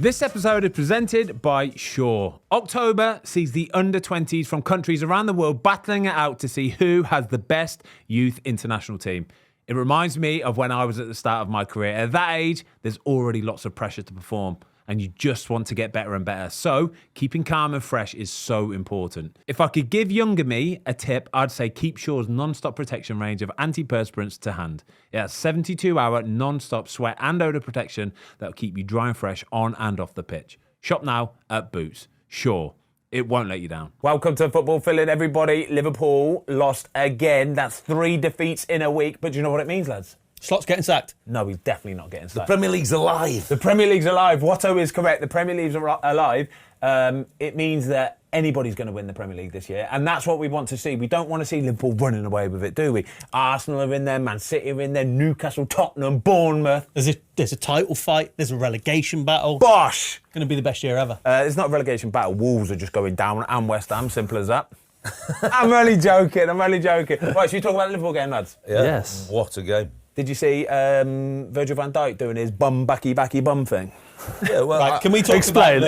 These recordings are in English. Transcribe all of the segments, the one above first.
This episode is presented by Shaw. October sees the under-20s from countries around the world battling it out to see who has the best youth international team. It reminds me of when I was at the start of my career. At that age, there's already lots of pressure to perform, and you just want to get better and better. So keeping calm and fresh is so important. If I could give younger me a tip, I'd say keep Shaw's non-stop protection range of antiperspirants to hand. It has 72-hour non-stop sweat and odour protection that'll keep you dry and fresh on and off the pitch. Shop now at Boots. Shaw. It won't let you down. Welcome to Football Filling, everybody. Liverpool lost again. That's 3 defeats in a week. But do you know what it means, lads? Slot's getting sacked. No, he's definitely not getting sacked. The Premier League's alive. The Premier League's alive. Watto is correct. The Premier League's alive. It means that anybody's going to win the Premier League this year. And that's what we want to see. We don't want to see Liverpool running away with it, do we? Arsenal are in there, Man City are in there, Newcastle, Tottenham, Bournemouth. There's a title fight. There's a relegation battle. Bosh! Going to be the best year ever. It's not a relegation battle. Wolves are just going down and West Ham. Simple as that. I'm only joking. Right, should we talk about the Liverpool game, lads? Yeah. Yes. What a game. Did you see Virgil van Dijk doing his backy bum thing? Yeah, well, Right, can we talk Explain.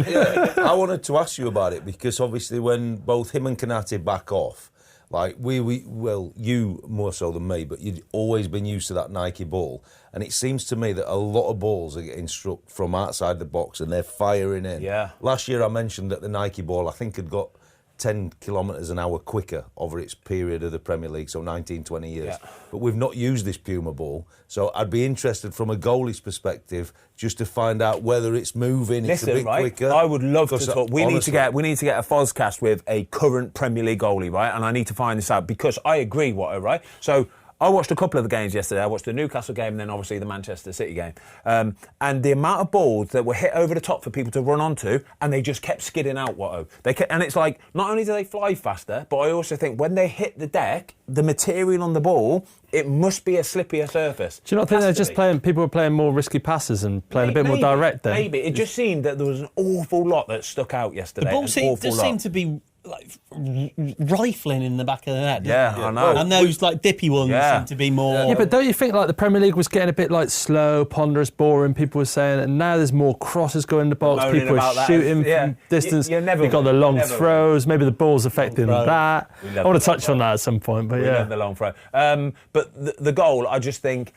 yeah, I wanted to ask you about it because obviously when both him and Konate back off, like you more so than me, but you'd always been used to that Nike ball, and it seems to me that a lot of balls are getting struck from outside the box and they're firing in. Yeah. Last year I mentioned that the Nike ball I think had got 10 kilometres an hour quicker over its period of the Premier League, so 19, 20 years. Yeah. But we've not used this Puma ball, so I'd be interested from a goalie's perspective just to find out whether it's moving, Listen, it's a bit right, quicker. I would love to talk. We need to get a Fozcast with a current Premier League goalie, right? And I need to find this out because I agree, Watto, right? So I watched a couple of the games yesterday. I watched the Newcastle game and then obviously the Manchester City game. And the amount of balls that were hit over the top for people to run onto and they just kept skidding out, Watto. And it's like, not only do they fly faster, but I also think when they hit the deck, the material on the ball, it must be a slippier surface. Do you not think they're just people were playing more risky passes and playing a bit more direct then? Maybe. It just seemed that there was an awful lot that stuck out yesterday. The ball seemed to be like rifling in the back of the net. Yeah, I know. And those like dippy ones seem to be more. Yeah, but don't you think like the Premier League was getting a bit like slow, ponderous, boring? People were saying, and now there's more crosses going in the box. Moaning People are shooting from distance. You've got the long throws. Maybe the ball's affecting that. I want to touch on that at some point, but the long throw. But the goal, I just think.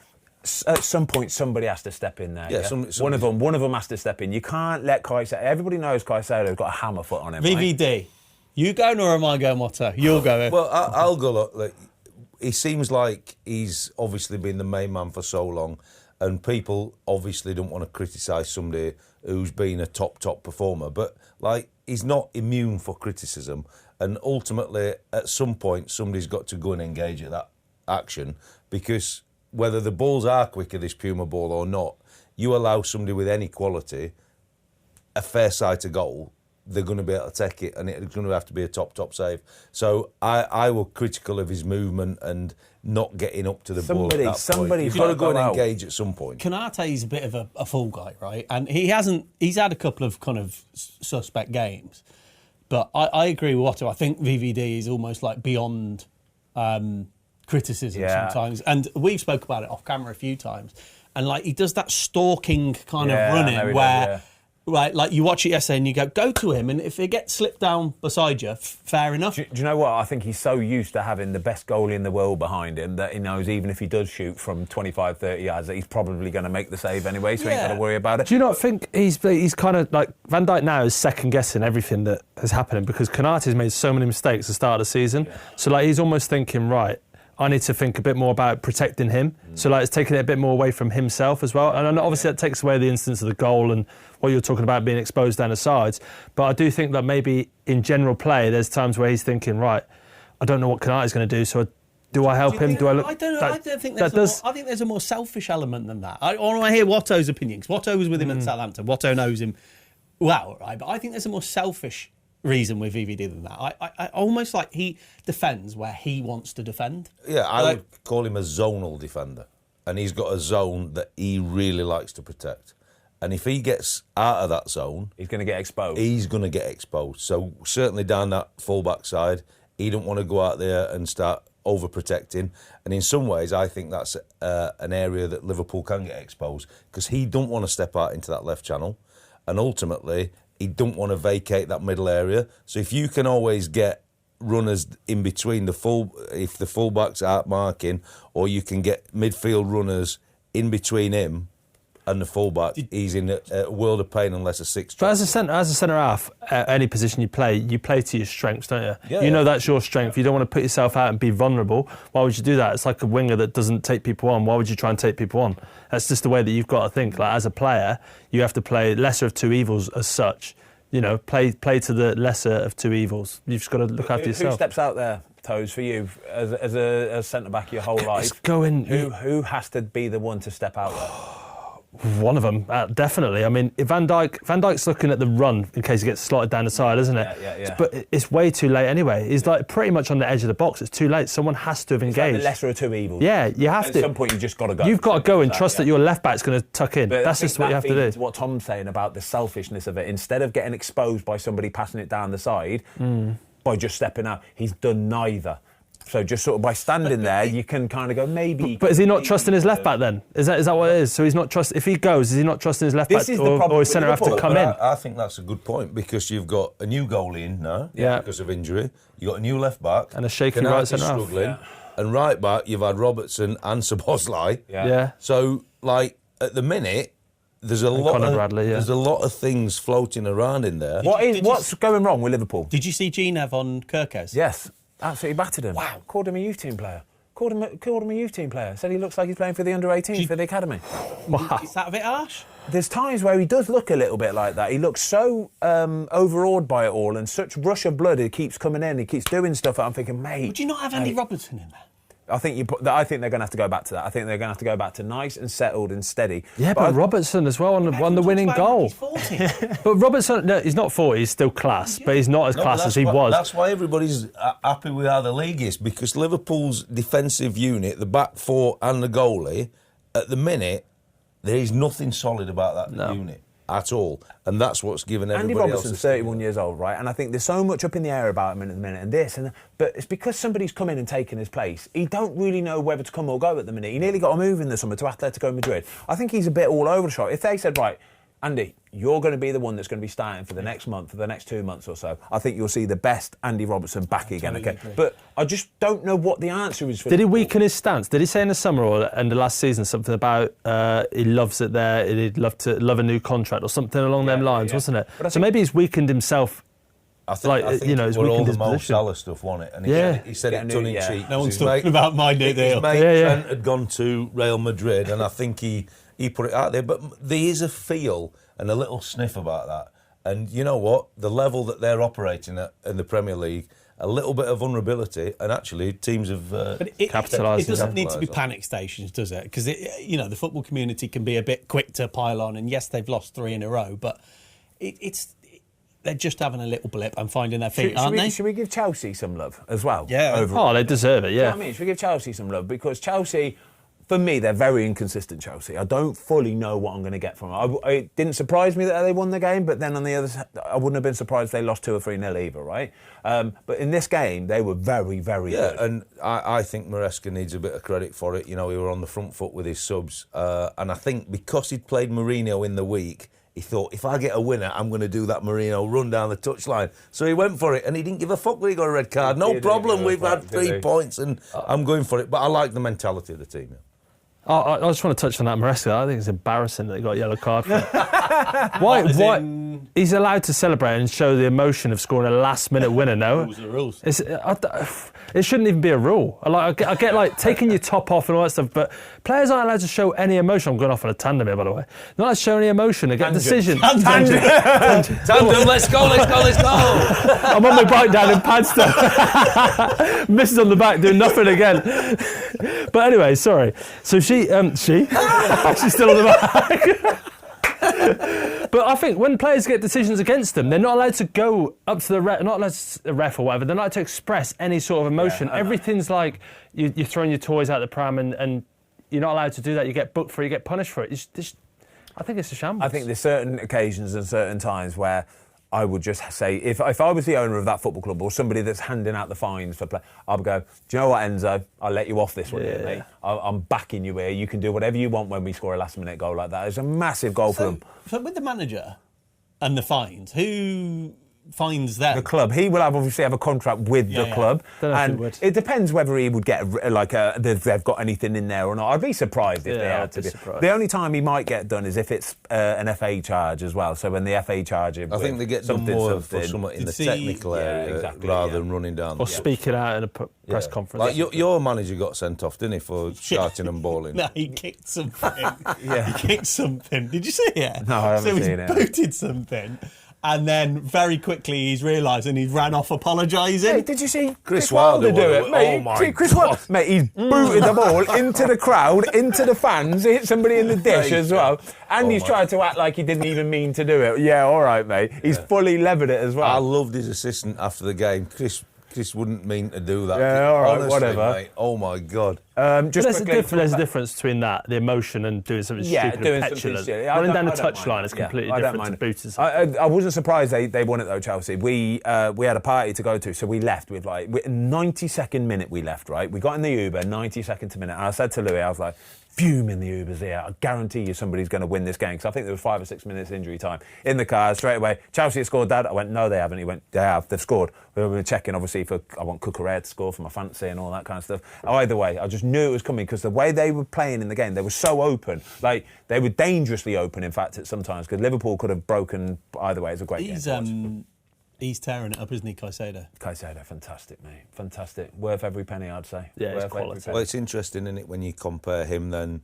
At some point, somebody has to step in there. Yeah? One of them has to step in. You can't let Caicedo. Everybody knows Caicedo's got a hammer foot on him. VVD, right? You going or am I going, Watto? You'll go. Well, I'll go. Look, he seems like he's obviously been the main man for so long, and people obviously don't want to criticise somebody who's been a top performer. But like, he's not immune for criticism, and ultimately, at some point, somebody's got to go and engage at that action because. Whether the balls are quicker, this Puma ball, or not, you allow somebody with any quality a fair sight of goal, they're going to be able to take it, and it's going to have to be a top save. So I was critical of his movement and not getting up to the ball at that point. You've got to go and engage at some point. Konate's a bit of a fall guy, right? And he's had a couple of kind of suspect games. But I agree with Watto. I think VVD is almost like beyond... criticism sometimes, and we've spoke about it off camera a few times, and like he does that stalking kind of running where right, like you watch it yesterday and you go to him, and if he gets slipped down beside you, fair enough. Do you know what? I think he's so used to having the best goalie in the world behind him that he knows even if he does shoot from 25, 30 yards that he's probably going to make the save anyway, so he ain't got to worry about it. Do you not think he's kind of like Van Dijk now is second guessing everything that is happening because Konate's made so many mistakes at the start of the season, so like he's almost thinking, right, I need to think a bit more about protecting him. So like it's taking it a bit more away from himself as well. And obviously that takes away the instance of the goal and what you're talking about being exposed down the sides. But I do think that maybe in general play, there's times where he's thinking, right, I don't know what Konate's going to do, so do I help him? Do I look? I don't know. I think there's a more selfish element than that. I want to hear Watto's opinion, because Watto was with him at Southampton. Watto knows him well, right? But I think there's a more selfish reason with VVD than that. I almost like he defends where he wants to defend. Yeah, I would call him a zonal defender. And he's got a zone that he really likes to protect. And if he gets out of that zone... He's going to get exposed. He's going to get exposed. So certainly down that full-back side, he don't want to go out there and start overprotecting. And in some ways, I think that's an area that Liverpool can get exposed because he don't want to step out into that left channel. and ultimately he don't want to vacate that middle area. So if you can always get runners in between if the fullbacks aren't marking, or you can get midfield runners in between him and the fullback, he's in a world of pain unless a six. But as a centre half, any position you play to your strengths, don't you? Yeah, you know that's your strength. You don't want to put yourself out and be vulnerable. Why would you do that? It's like a winger that doesn't take people on. Why would you try and take people on? That's just the way that you've got to think. Like, as a player, you have to play lesser of two evils as such. You know, play to the lesser of two evils. You've just got to look after yourself. Who steps out there, Toze, for you as a centre back your whole life? It's going. Who has to be the one to step out there? One of them, definitely. I mean, Van Dijk's looking at the run in case he gets slotted down the side, isn't it? Yeah. But it's way too late anyway. He's like pretty much on the edge of the box. It's too late. Someone has to have engaged. Like the lesser of two evils. Yeah, you have to. At some point, you just got to go. You've got to go and trust that your left back's going to tuck in. But that's just what you have to do. What Tom's saying about the selfishness of it. Instead of getting exposed by somebody passing it down the side, by just stepping out, he's done neither. So just sort of by standing there, you can kind of go, maybe... But is he not trusting his left back then? Is that what it is? So he's not trust. If he goes, is he not trusting his left back or his centre half to come in? I think that's a good point, because you've got a new goalie in now because of injury. You've got a new left back. And a shaky right centre half. Struggling. And right back, you've had Robertson and Szoboszlai. Yeah. So, like, at the minute... There's a lot of things floating around in there. What's going wrong with Liverpool? Did you see Gnev on Gyokeres? Yes. Absolutely battered him. Wow. Called him a youth team player. Called him a youth team player. Said he looks like he's playing for the under-18s for the academy. Wow. Is that a bit harsh? There's times where he does look a little bit like that. He looks so overawed by it all, and such rush of blood. He keeps coming in. He keeps doing stuff that I'm thinking, mate. Would you not have Andy Robertson in there? I think they're going to have to go back to that. I think they're going to have to go back to nice and settled and steady. Yeah, but Robertson as well won the winning goal. He's 40. But Robertson, no, he's not 40. He's still class, but he's not as class as he was. That's why everybody's happy with how the league is, because Liverpool's defensive unit, the back four and the goalie, at the minute, there is nothing solid about that unit at all, and that's what's given everybody Andy Robertson's 31 years old, right? And I think there's so much up in the air about him at the minute, and this, but it's because somebody's come in and taken his place. He don't really know whether to come or go at the minute. He nearly got a move in the summer to Atletico Madrid. I think he's a bit all over the shop. If they said, right, Andy, you're going to be the one that's going to be starting for the next month, for the next 2 months or so, I think you'll see the best Andy Robertson back again. Okay? But I just don't know what the answer is for Did he weaken his stance? Did he say in the summer or end of last season something about he loves it there, he'd love a new contract or something along them lines, wasn't it? So maybe he's weakened himself. I think he's all weakened the his Mo position. Salah stuff, wasn't it? And he said it tongue-in-cheek. No one's talking about my new deal. His mate Trent had gone to Real Madrid, and I think he put it out there. But there is a feel and a little sniff about that. And you know what? The level that they're operating at in the Premier League, a little bit of vulnerability, and actually teams have capitalised. It doesn't need to be panic stations, does it? Because the football community can be a bit quick to pile on. And yes, they've lost 3 in a row, but they're just having a little blip and finding their feet, aren't they? Should we give Chelsea some love as well? Yeah. Oh, they deserve it, yeah. You know what I mean? Should we give Chelsea some love? Because Chelsea, for me, they're very inconsistent, Chelsea. I don't fully know what I'm going to get from them. It didn't surprise me that they won the game, but then on the other side, I wouldn't have been surprised if they lost 2 or 3-0 either, right? But in this game, they were very, very good. Yeah, and I think Maresca needs a bit of credit for it. You know, he were on the front foot with his subs. And I think because he'd played Mourinho in the week, he thought, if I get a winner, I'm going to do that Mourinho run down the touchline. So he went for it, and he didn't give a fuck when he got a red card. No problem, we've had 3 points, and I'm going for it. But I like the mentality of the team. I just want to touch on that Maresca. I think it's embarrassing that he got a yellow card for it. Why? He's allowed to celebrate and show the emotion of scoring a last-minute winner, no? Rules are rules. It shouldn't even be a rule. I get like taking your top off and all that stuff, but players aren't allowed to show any emotion. I'm going off on a tandem here, by the way. They're not allowed to show any emotion. They get decisions. Tandem, let's go. I'm on my bike down in Padstow. Mrs. on the back doing nothing again. But anyway, sorry. So she's still on the back. But I think when players get decisions against them, they're not allowed to go up to the ref, not allowed to the ref or whatever. They're not allowed to express any sort of emotion. Everything's like you're throwing your toys out the pram and you're not allowed to do that. You get booked for it, you get punished for it. I think it's a shambles. I think there's certain occasions and certain times where I would just say, if I was the owner of that football club or somebody that's handing out the fines for play, I'd go, do you know what, Enzo? I'll let you off this one here, mate. I'm backing you here. You can do whatever you want when we score a last-minute goal like that. It's a massive goal for them. So with the manager, and the fines. Who fines them? The club. He will obviously have a contract with the club, Don't know if he and would. it depends whether he would get they've got anything in there or not. I'd be surprised if they had I'd to be be. surprised. The only time he might get done is if it's an FA charge as well. So when the FA charge him, I think they get done more for something in the technical area exactly, rather than running down. Or speaking out in a press conference. Like your manager got sent off, didn't he, for shouting and bawling? No, he kicked something. He kicked something. Did you see it? No, I haven't seen he it. booted something. And then very quickly he's realised and he ran off apologising. Hey, did you see Chris Wilder do it, mate? Oh my See, Chris Wilder, mate, he's booted the ball into the crowd, into the fans, hit somebody in the dish as well, and he's tried to act like he didn't even mean to do it. Yeah, all right, mate. He's fully levered it as well. I loved his assistant after the game. Chris wouldn't mean to do that. Yeah, all right, Honestly, whatever. Mate, oh my God. Just There's quickly, a difference between that, the emotion, and doing something stupid doing and something petulant. silly. Running down the I don't mind touchline it. is completely I don't different to mind booting. I wasn't surprised they won it though, Chelsea. We had a party to go to, so we left with 92nd minute we left, right? We got in the Uber, 92nd to minute, and I said to Louis, I was like, fuming the Ubers here. I guarantee you somebody's going to win this game, because I think there was 5 or 6 minutes injury time. In the car, straight away, Chelsea have scored, Dad. I went, no, they haven't. He went, they have. They've scored. We were checking, obviously, I want Cucurella to score for my fantasy and all that kind of stuff. Either way, I just knew it was coming, because the way they were playing in the game, they were so open. Like, they were dangerously open, in fact, at sometimes, because Liverpool could have broken either way. It's a great game. He's tearing it up, isn't he, Caicedo? Caicedo, fantastic, mate. Fantastic. Worth every penny, I'd say. Yeah, Worth it's quality. every penny. Well, it's interesting, isn't it, when you compare him then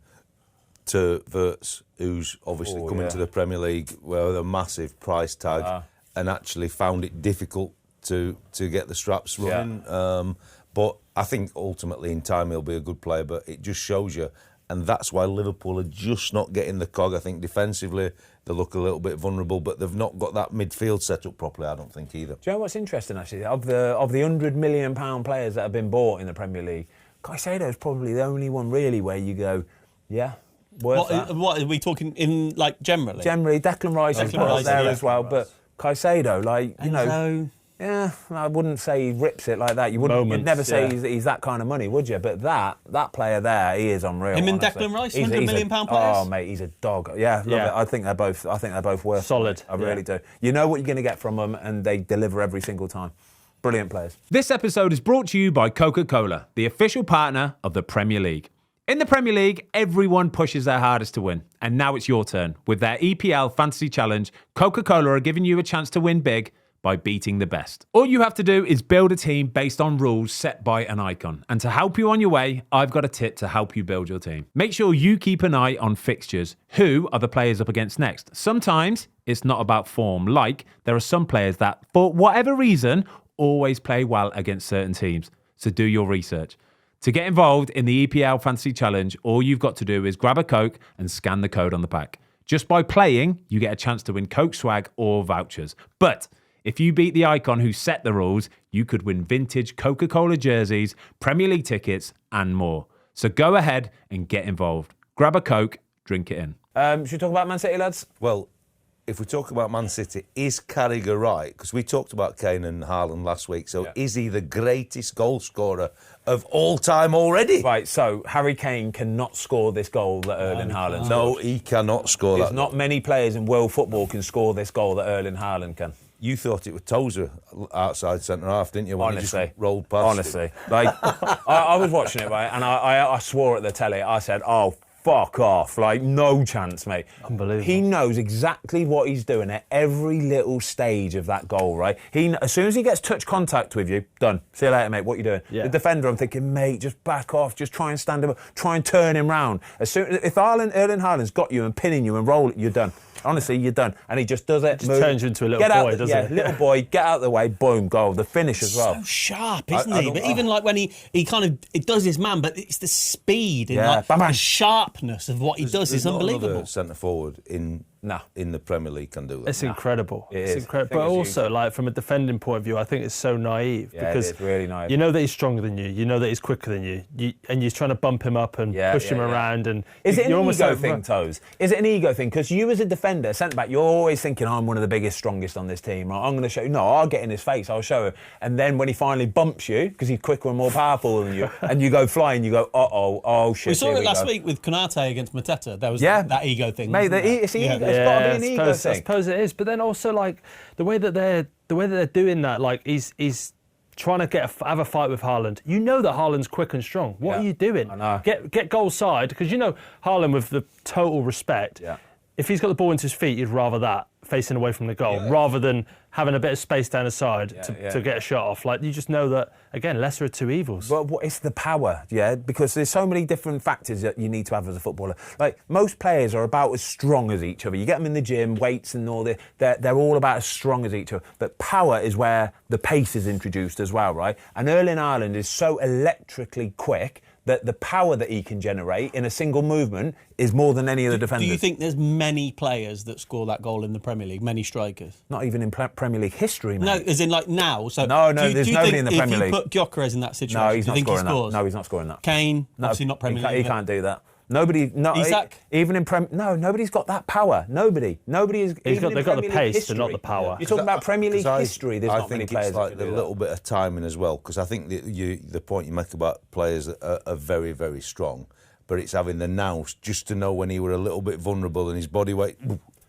to Wirtz, who's obviously come into the Premier League with a massive price tag and actually found it difficult to get the straps running. But I think ultimately in time he'll be a good player, but it just shows you, and that's why Liverpool are just not getting the cog. I think defensively they look a little bit vulnerable, but they've not got that midfield set up properly, I don't think, either. Do you know what's interesting, actually? Of the £100 million players that have been bought in the Premier League, Caicedo is probably the only one really where you go, yeah, worth that. What are we talking in, like, generally? Generally, Declan Rice is Rice, there yeah. as well, but Caicedo, like, you know... Enzo. Yeah, I wouldn't say he rips it like that. You'd never say he's that kind of money, would you? But that player there, he is unreal. Him and honestly. Declan Rice, He's £100 million players? Oh, mate, he's a dog. Yeah, love it. I think they're both worth solid. It. I really do. You know what you're going to get from them, and they deliver every single time. Brilliant players. This episode is brought to you by Coca-Cola, the official partner of the Premier League. In the Premier League, everyone pushes their hardest to win. And now it's your turn. With their EPL Fantasy Challenge, Coca-Cola are giving you a chance to win big by beating the best. All you have to do is build a team based on rules set by an icon. And to help you on your way, I've got a tip to help you build your team. Make sure you keep an eye on fixtures. Who are the players up against next? Sometimes it's not about form. Like, there are some players that, for whatever reason, always play well against certain teams. So do your research. To get involved in the EPL Fantasy Challenge, all you've got to do is grab a Coke and scan the code on the pack. Just by playing, you get a chance to win Coke swag or vouchers. But if you beat the icon who set the rules, you could win vintage Coca-Cola jerseys, Premier League tickets, and more. So go ahead and get involved. Grab a Coke, drink it in. Should we talk about Man City, lads? Well, if we talk about Man City, is Carragher right? Because we talked about Kane and Haaland last week. So is he the greatest goal scorer of all time already? Right, so Harry Kane cannot score this goal that Erling Haaland scored. No, he cannot score There's that. not many players in world football can score this goal that Erling Haaland can. You thought it was Toze outside centre half, didn't you? When Honestly, he just rolled past. honestly, like I was watching it, right, and I swore at the telly. I said, "Oh, fuck off! Like, no chance, mate." Unbelievable. He knows exactly what he's doing at every little stage of that goal, right? As soon as he gets touch contact with you, done. See you later, mate. What you doing? Yeah. The defender, I'm thinking, mate, just back off. Just try and stand him up. Try and turn him round. If Erling Haaland's got you and pinning you and roll it, you're done. Honestly, you're done. And he just does it. Just turns you into a little boy, doesn't he? Little boy, get out of the way, boom, goal. The finish as well. So sharp, isn't he? But even like when he kind of it does his man, but it's the speed and like bang, bang. the sharpness of what he does is unbelievable. Centre forward in the Premier League can do that. It's incredible. It It's is. incredible. But also, like from a defending point of view, I think it's so naive because it is really naive. you know that he's stronger than you. You know that he's quicker than you, and you're trying to bump him up and push him around. And is it you're an almost ego like, thing, Toze? Is it an ego thing? Because you, as a defender, centre back, you're always thinking, I'm one of the biggest, strongest on this team. I'm going to show you. No, I'll get in his face. I'll show him. And then when he finally bumps you, because he's quicker and more powerful than you, and you go flying, you go, oh shit. We saw here it last go. week with Konate against Mateta. There was that ego thing. Mate, wasn't there? it's ego. got to be an ego thing. I suppose it is. But then also, like, the way that they're doing that, like, he's trying to have a fight with Haaland. You know that Haaland's quick and strong. What are you doing? I know. Get goal side, because you know Haaland, with the total respect, if he's got the ball into his feet, you'd rather that facing away from the goal rather than having a bit of space down the side to get a shot off. Like, you just know that, again, lesser of two evils. But it's the power, because there's so many different factors that you need to have as a footballer. Like, most players are about as strong as each other. You get them in the gym, weights and all this, they're all about as strong as each other. But power is where the pace is introduced as well, right? And Erling Haaland is so electrically quick that the power that he can generate in a single movement is more than any of the defenders. Do you think there's many players that score that goal in the Premier League? Many strikers? Not even in Premier League history, mate. No, as in like now. So no, there's nobody in the Premier League. If you put Gyokeres in that situation, no, he's not scoring he scores? that. No, he's not scoring that. Kane, obviously not Premier League. He can't do that. Nobody, Isak? Even in nobody's got that power. Nobody is. They've got the pace, but not the power. You're talking about Premier League history. There's not many players. I think it's like a little bit of timing as well, because I think the point you make about players that are very, very strong, but it's having the nous just to know when he were a little bit vulnerable and his body weight.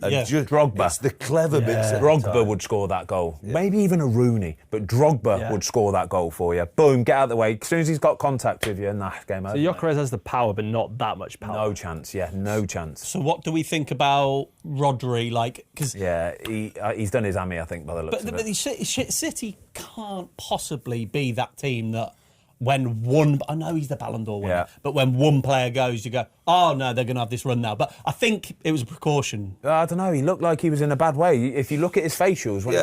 And Drogba. It's the clever bits. Drogba would score that goal. Yeah. Maybe even a Rooney, but Drogba would score that goal for you. Boom, get out of the way. As soon as he's got contact with you, game over. So Gyokeres has the power, but not that much power. No chance, no chance. So what do we think about Rodri? Like, cause he's done his hammy, I think, by the looks of it. But City can't possibly be that team that when one, I know he's the Ballon d'Or winner, but when one player goes, you go, oh no, they're going to have this run now. But I think it was a precaution. I don't know, he looked like he was in a bad way. If you look at his facials, when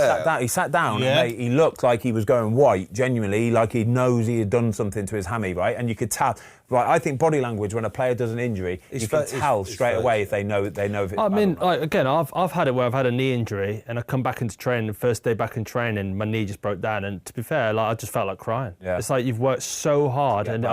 he sat down and he looked like he was going white, genuinely, like he knows he had done something to his hammy, right? And you could tell. Right, I think body language, when a player does an injury, you can tell straight away if they know if it's I mean, like, again, I've had it where I've had a knee injury and I come back into training, the first day back in training, my knee just broke down, and to be fair, like, I just felt like crying. Yeah. It's like you've worked so hard, and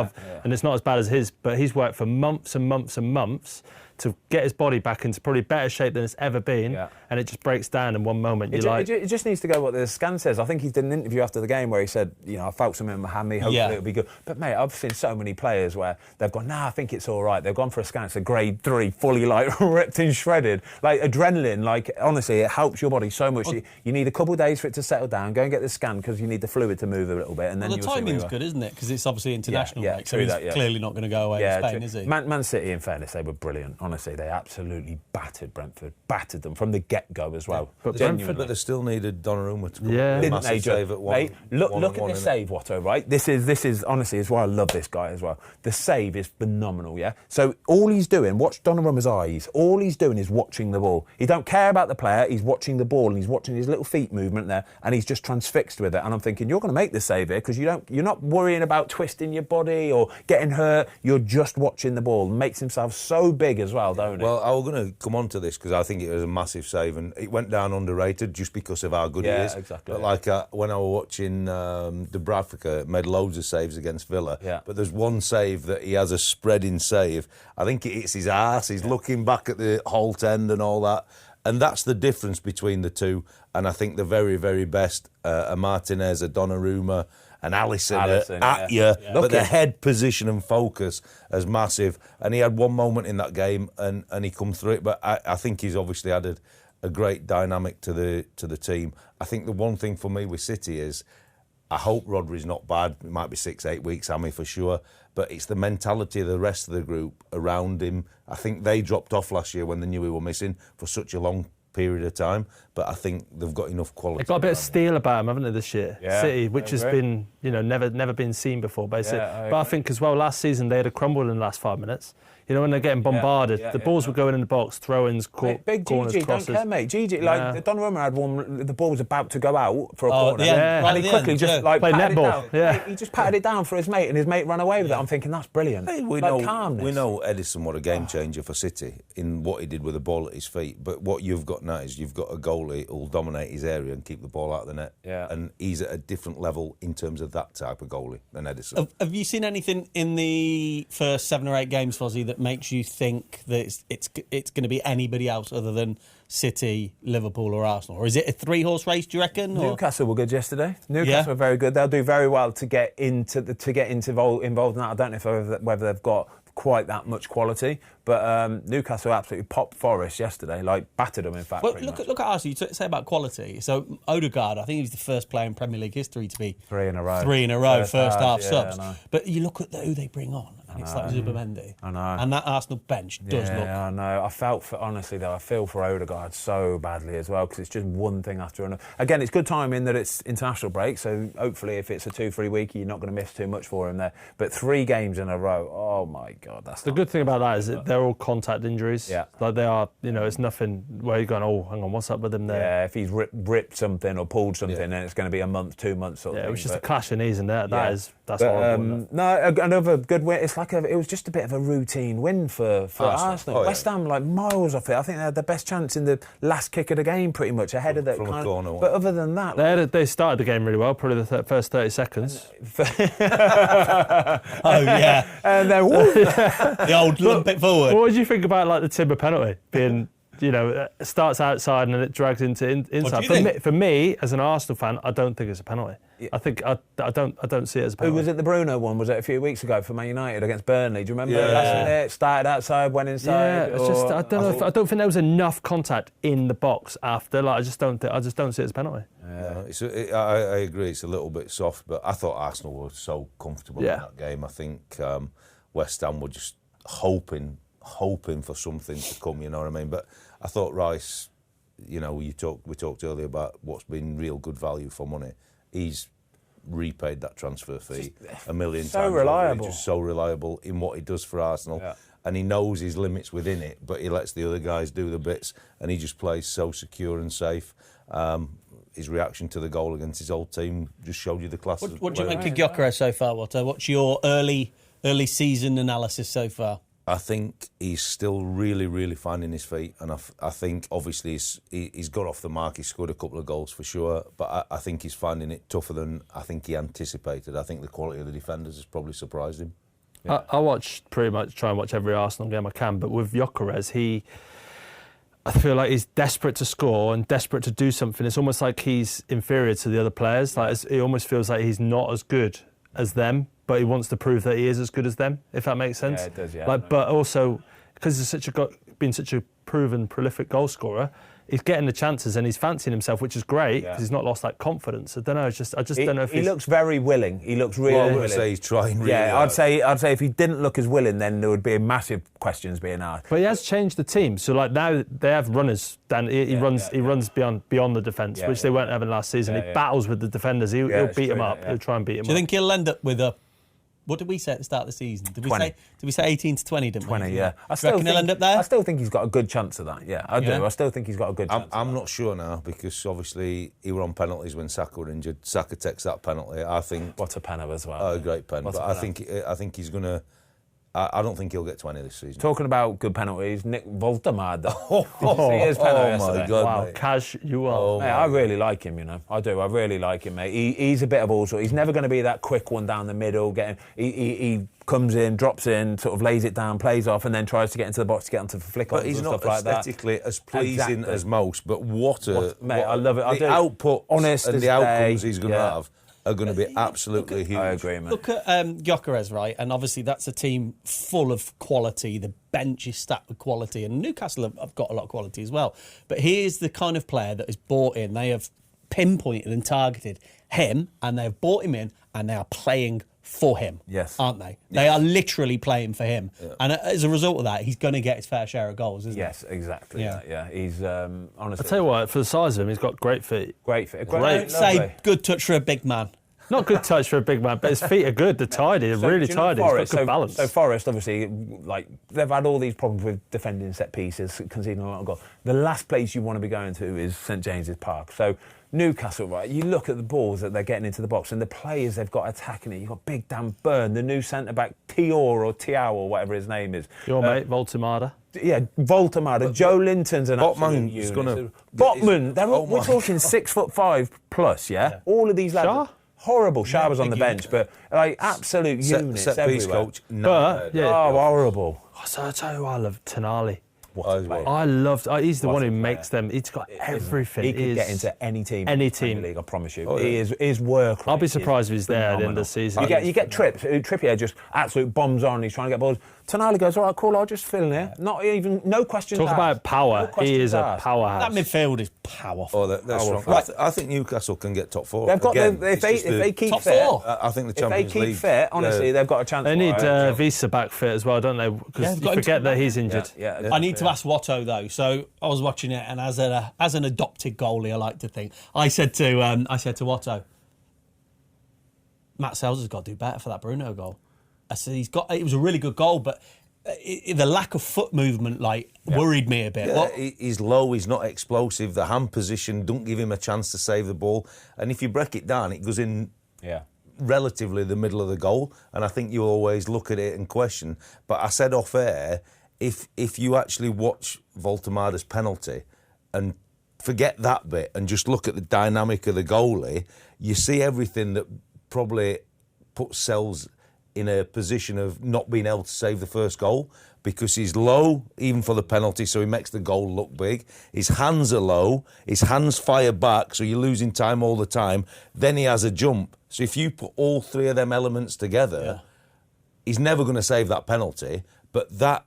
it's not as bad as his, but he's worked for months and months and months to get his body back into probably better shape than it's ever been, and it just breaks down in one moment. It just needs to go what the scan says. I think he did an interview after the game where he said, I felt something in my hammy, hopefully it'll be good. But mate, I've seen so many players where they've gone, I think it's all right. They've gone for a scan, it's a grade 3, fully like ripped and shredded. Like adrenaline, like honestly, it helps your body so much. You need a couple of days for it to settle down. Go and get the scan because you need the fluid to move a little bit, and then the timing's good, isn't it? Because it's obviously international, so he's clearly not going to go away in Spain, is he? Man City, in fairness, they were brilliant. Honestly, they absolutely battered Brentford, battered them from the get-go as well. But they still needed Donnarumma to come a massive save at one. Mate, look at this save, Watto, right? This is honestly is why I love this guy as well. The save is phenomenal, So all he's doing, watch Donnarumma's eyes, all he's doing is watching the ball. He don't care about the player, he's watching the ball and he's watching his little feet movement there, and he's just transfixed with it. And I'm thinking, you're going to make the save here because you're not worrying about twisting your body or getting hurt, you're just watching the ball. Makes himself so big as well, don't it? Well, I was going to come on to this because I think it was a massive save, and it went down underrated just because of how good he is. Exactly. But like when I was watching Dubravka, made loads of saves against Villa. Yeah. But there's one save that he has a spreading save. I think it hits his arse. He's looking back at the Holt end and all that. And that's the difference between the two. And I think the very, very best are Martinez, a Donnarumma, and Alisson at you. But the head position and focus is massive. And he had one moment in that game and he come through it. But I think he's obviously added a great dynamic to the team. I think the one thing for me with City is I hope Rodri's not bad. It might be 6-8 weeks, Hammy for sure. But it's the mentality of the rest of the group around him. I think they dropped off last year when they knew he were missing for such a long period of time, but I think they've got enough quality. They've got a bit of steel about them, haven't they, this year? City, which has been, never been seen before, basically. But I think as well, last season they had a crumble in the last 5 minutes. When they're getting bombarded, the balls were going in the box, throw-ins, corners, Gigi, crosses. Don't care, mate. Gigi, Donnarumma had one. The ball was about to go out for a corner, and he quickly just played patted netball. It down. He just patted it down for his mate, and his mate ran away with it. I'm thinking that's brilliant. Hey, we know Edison what a game changer for City in what he did with the ball at his feet. But what you've got now is you've got a goalie who'll dominate his area and keep the ball out of the net. Yeah. And he's at a different level in terms of that type of goalie than Edison. Have you seen anything in the first 7 or 8 games, Fozzie, that makes you think that it's going to be anybody else other than City, Liverpool or Arsenal? Or is it a 3-horse race, do you reckon? Newcastle were good yesterday. Newcastle were very good. They'll do very well to get involved in that. I don't know whether they've got quite that much quality. But Newcastle absolutely popped Forest yesterday, like battered them, in fact. Well, look at Arsenal. You say about quality. So Odegaard, I think he was the first player in Premier League history to be 3 in a row. First half subs. I know. But you look at who they bring on, and it's like Zubimendi. I know. And that Arsenal bench does look. Yeah, I know. I feel for Odegaard so badly as well, because it's just one thing after another. Again, it's good timing that it's international break, so hopefully if it's a 2-3 week, you're not going to miss too much for him there. But 3 games in a row, oh my God, that's the good thing about that is that they're all contact injuries. Yeah. Like they are, it's nothing where you're going, oh, hang on, what's up with him there? Yeah, if he's ripped something or pulled something, then it's going to be a month, 2 months sort of thing. It was just a clash of knees in there. That's but, horrible. No, another good win. It's like it was just a bit of a routine win for Arsenal. West Ham, like miles off it. I think they had the best chance in the last kick of the game, pretty much ahead of that from a corner. But other than that, they started the game really well, probably the first 30 seconds. Oh yeah, and then the old lump it forward. What did you think about like the Timber penalty being? Starts outside and then it drags into inside. For me, as an Arsenal fan, I don't think it's a penalty. Yeah. I think I don't see it as a penalty. Who was it? The Bruno one, was it a few weeks ago for Man United against Burnley? Do you remember? It started outside, went inside. Yeah, I don't think there was enough contact in the box after. Like I just don't see it as a penalty. Yeah. I agree. It's a little bit soft, but I thought Arsenal were so comfortable in that game. I think West Ham were just hoping for something to come. You know what I mean? But I thought Rice, we talked earlier about what's been real good value for money. He's repaid that transfer fee a million times. So reliable. He's just so reliable in what he does for Arsenal. Yeah. And he knows his limits within it, but he lets the other guys do the bits, and he just plays so secure and safe. His reaction to the goal against his old team just showed you the class. What do you make of Gyokeres so far, Watto? What's your early season analysis so far? I think he's still really, really finding his feet, and I think obviously he's got off the mark. He's scored a couple of goals for sure, but I think he's finding it tougher than I think he anticipated. I think the quality of the defenders has probably surprised him. Yeah. I try and watch every Arsenal game I can, but with Gyokeres, I feel like he's desperate to score and desperate to do something. It's almost like he's inferior to the other players. Like it almost feels like he's not as good as them, but he wants to prove that he is as good as them, if that makes sense. Yeah, it does, yeah. But also, because he's been such a proven, prolific goal scorer, he's getting the chances and he's fancying himself, which is great because he's not lost that confidence. I don't know. I just don't know if he looks very willing. He looks really willing. I would say he's trying really hard. Yeah, I'd say if he didn't look as willing, then there would be massive questions being asked. But he has changed the team. So like now they have runners. Dan, he runs beyond the defence, which they weren't having last season. He battles with the defenders. He'll beat them up. He'll try and beat them up. Do you think he'll end up with a? What did we say at the start of the season? Did we say 18 to 20, didn't we? 20, yeah. I reckon he'll end up there? I still think he's got a good chance of that, I do. I still think he's got a good chance I'm not sure now, because obviously he were on penalties when Saka were injured. Saka takes that penalty. I think... What a penalty as well. Oh, a great pen. But I think he's going to... I don't think he'll get 20 this season. Talking about good penalties, Nick Woltemade. See his penalty yesterday. My God, wow, mate. Casual. Mate, I really like him, I do. I really like him, mate. He's a bit of all sorts. He's never going to be that quick one down the middle. He comes in, drops in, sort of lays it down, plays off, and then tries to get into the box to get onto the flick-ons and stuff like that. But he's not aesthetically as pleasing as most, but mate, I love it. The output honest and the outcomes he's going to have are going to be absolutely huge. I agree, man. Look at Gyokeres, right? And obviously that's a team full of quality. The bench is stacked with quality. And Newcastle have got a lot of quality as well. But he is the kind of player that is bought in. They have pinpointed and targeted him, and they have bought him in, and they are playing for him, aren't they? They are literally playing for him. Yeah. And as a result of that, he's going to get his fair share of goals, isn't he? Yes, exactly. Yeah. He's, honestly... I tell you what, for the size of him, he's got great feet. Great feet. Great. Say good touch for a big man. Not good touch for a big man, but his feet are good. They're tidy. They're really tidy. He's got good balance. So Forest, obviously, like they've had all these problems with defending set pieces, conceding a lot of goals. The last place you want to be going to is St James's Park. So Newcastle, right? You look at the balls that they're getting into the box and the players they've got attacking it. You've got Big Dan Burn, the new centre back Tior or Tiao or whatever his name is. Your mate Woltemade. Yeah, Woltemade. Joe Linton's an Botman absolute is going to. Botman. We're talking 6'5" plus. Yeah, all of these lads. Shah? Horrible. Shah was on the bench, but like absolute units set piece everywhere. coach. Horrible. So I tell you what, I love Tonali. Well. He's the one who makes them. He's got everything. He could get into any team. Any in the team. Premier League, I promise you. His work rate. I'll be surprised if he's there at the end of the season. You get Trippier just absolute bombs on. He's trying to get balls. Tonali goes, all right, cool, I'll just fill in here. Not even, no questions Talk asked. about power. No He is a asked. powerhouse. That midfield is powerful. Oh, they're strong. I think Newcastle can get top 4. They've got Again, if they keep top fit. 4. I think the If they Champions keep League. fit, honestly, they've got a chance. They need for it. Visa back fit as well, don't they? Because they've you got him forget to- that he's injured. Yeah. I need to ask Watto though. So I was watching it, and as an adopted goalie, I like to think I said to Watto, Matz Sels has got to do better for that Bruno goal. I said it was a really good goal, but the lack of foot movement worried me a bit. Yeah, What- he's low, he's not explosive. The hand position don't give him a chance to save the ball. And if you break it down, it goes in relatively the middle of the goal. And I think you always look at it and question. But I said off air, if you actually watch Woltemade's penalty and forget that bit and just look at the dynamic of the goalie, you see everything that probably puts Sels in a position of not being able to save the first goal, because he's low, even for the penalty, so he makes the goal look big. His hands are low, his hands fire back, so you're losing time all the time. Then he has a jump. So if you put all 3 of them elements together, he's never going to save that penalty, but that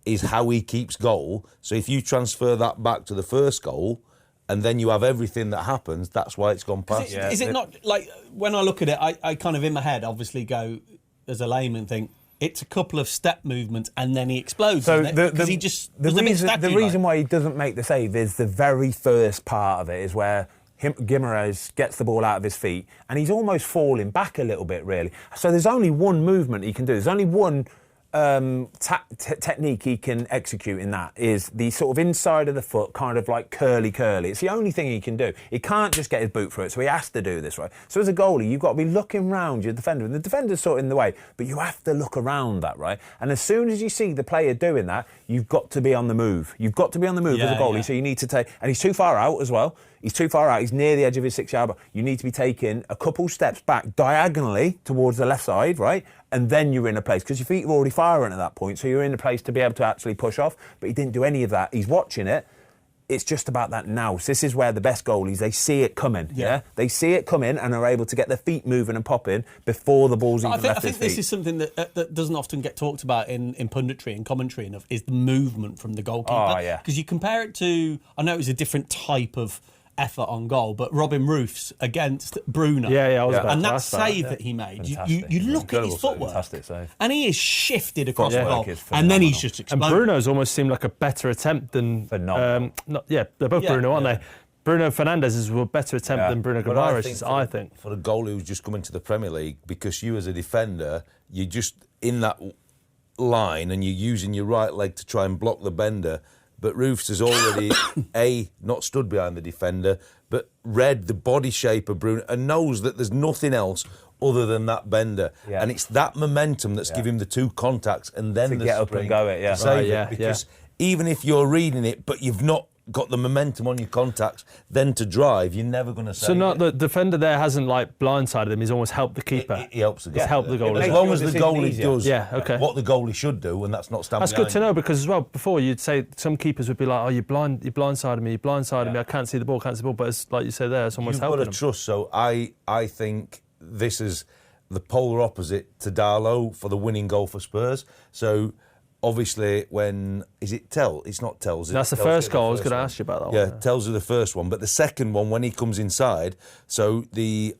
is how he keeps goal. So if you transfer that back to the first goal, and then you have everything that happens, that's why it's gone past. Is it not like when I look at it, I kind of in my head obviously go as a layman think it's a couple of step movements and then he explodes. So because he just the reason why he doesn't make the save is the very first part of it is where Gyokeres gets the ball out of his feet and he's almost falling back a little bit, really. So there's only one movement he can do. There's only one technique he can execute in that is the sort of inside of the foot, kind of like curly. It's the only thing he can do. He can't just get his boot through it, so he has to do this, right? So as a goalie, you've got to be looking round your defender, and the defender's sort of in the way, but you have to look around that, right? And as soon as you see the player doing that, you've got to be on the move. You've got to be on the move as a goalie, so you need to take... And he's too far out as well. He's too far out. He's near the edge of his 6-yard box. You need to be taking a couple steps back diagonally towards the left side, right? And then you're in a place, because your feet are already firing at that point, so you're in a place to be able to actually push off. But he didn't do any of that. He's watching it. It's just about that now. So this is where the best goalies, they see it coming, yeah? They see it coming and are able to get their feet moving and popping before the ball's even left his feet. I think this is something that doesn't often get talked about in punditry and commentary enough, is the movement from the goalkeeper. Oh, yeah. Because you compare it to, I know it was a different type of effort on goal, but Robin Roefs against Bruno. I was about and to that ask that. save that he made, you Fantastic. look at his footwork, Fantastic save. and he is shifted across the Footwork goal, is and then he's phenomenal. just And exploded. Bruno's almost seemed like a better attempt than... Phenomenal. they're both Bruno, aren't they? Bruno Fernandes is a better attempt than Bruno But Gyokeres, I think. For a goalie who's just come into the Premier League, because you as a defender, you're just in that line and you're using your right leg to try and block the bender. But Roefs has already, not stood behind the defender, but read the body shape of Bruno and knows that there's nothing else other than that bender. Yeah. And it's that momentum that's giving him the 2 contacts and then To the get up spring and go it, yeah. to save Right, it. yeah, Because even if you're reading it, but you've not got the momentum on your contacts, then to drive, you're never going to save So not it. the defender there hasn't blindsided him, he's almost helped the keeper. He helps the goalie. He's helped the goalie. As makes long your as the decision goalie easier. does Yeah, okay. what the goalie should do, and that's not stand That's good behind to know, because as well, before you'd say some keepers would be like, oh, you blindsided me, I can't see the ball, but it's like you say there, it's almost You've got helping to him. trust. So I think this is the polar opposite to Darlow for the winning goal for Spurs. So obviously, when is it Tell? It's not Tells. That's the first goal. I was going to ask you about that Yeah, one. Tells are the first one, but the second one when he comes inside. So the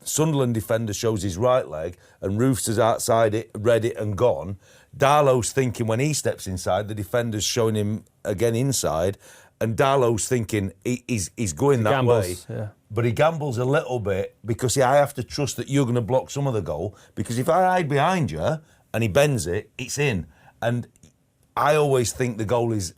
Sunderland defender shows his right leg, and Roefs is outside it, read it, and gone. Darlow's thinking when he steps inside, the defender's showing him again inside, and Darlow's thinking he's going that gambles, way. yeah. But he gambles a little bit because I have to trust that you're going to block some of the goal, because if I hide behind you and he bends it, it's in. And I always think the goalies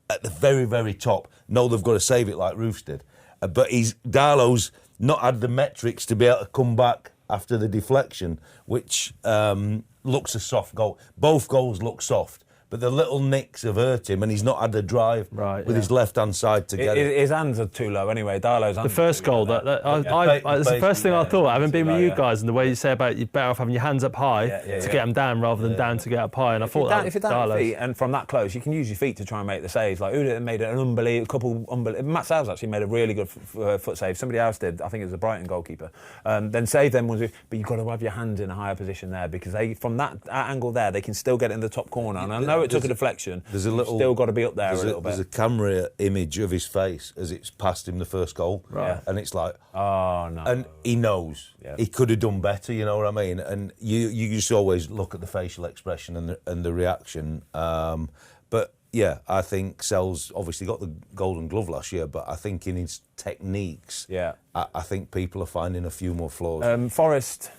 at the very, very top know they've got to save it like Roefs did. But Darlow's not had the metrics to be able to come back after the deflection, which looks a soft goal. Both goals look soft, but the little nicks have hurt him, and he's not had the drive with his left-hand side to get it. His hands are too low anyway. Darlow's hands The first goal, that's the first thing I thought, having been with you guys, and the way you say about you're better off having your hands up high to get them down rather than down to get up high. And I thought if you're down your feet and from that close, you can use your feet to try and make the saves. Like Uda made an unbelievable. Matz Sels actually made a really good foot save. Somebody else did. I think it was the Brighton goalkeeper. Then saved them. But you've got to have your hands in a higher position there because from that angle there, they can still get it in the top corner. And I know it took a deflection. There's a little. Still got to be up there a little bit. There's a camera image of his face as it's past him the first goal, and it's like, oh no. And he knows he could have done better. You know what I mean? And you just always look at the facial expression and the reaction. But yeah, I think Sels obviously got the Golden Glove last year, but I think in his techniques, I think people are finding a few more flaws. Forest.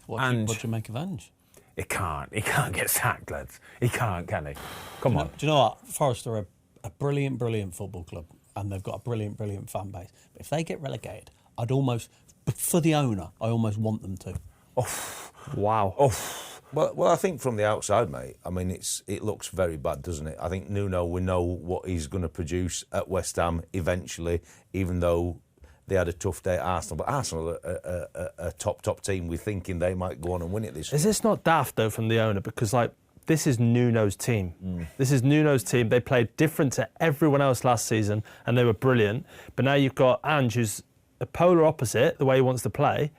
What do you make of Ange? He can't get sacked, lads. He can't, can he? Come on. Do you know what? Forest are a brilliant, brilliant football club, and they've got a brilliant, brilliant fan base. But if they get relegated, for the owner, I almost want them to. Oh, wow. Oh. Well, I think from the outside, mate, I mean, it looks very bad, doesn't it? I think Nuno, we know what he's going to produce at West Ham eventually, even though they had a tough day at Arsenal. But Arsenal are a top team. We're thinking they might go on and win it this year. Is this not daft, though, from the owner? Because, this is Nuno's team. This is Nuno's team. They played different to everyone else last season, and they were brilliant. But now you've got Ange, who's a polar opposite, the way he wants to play,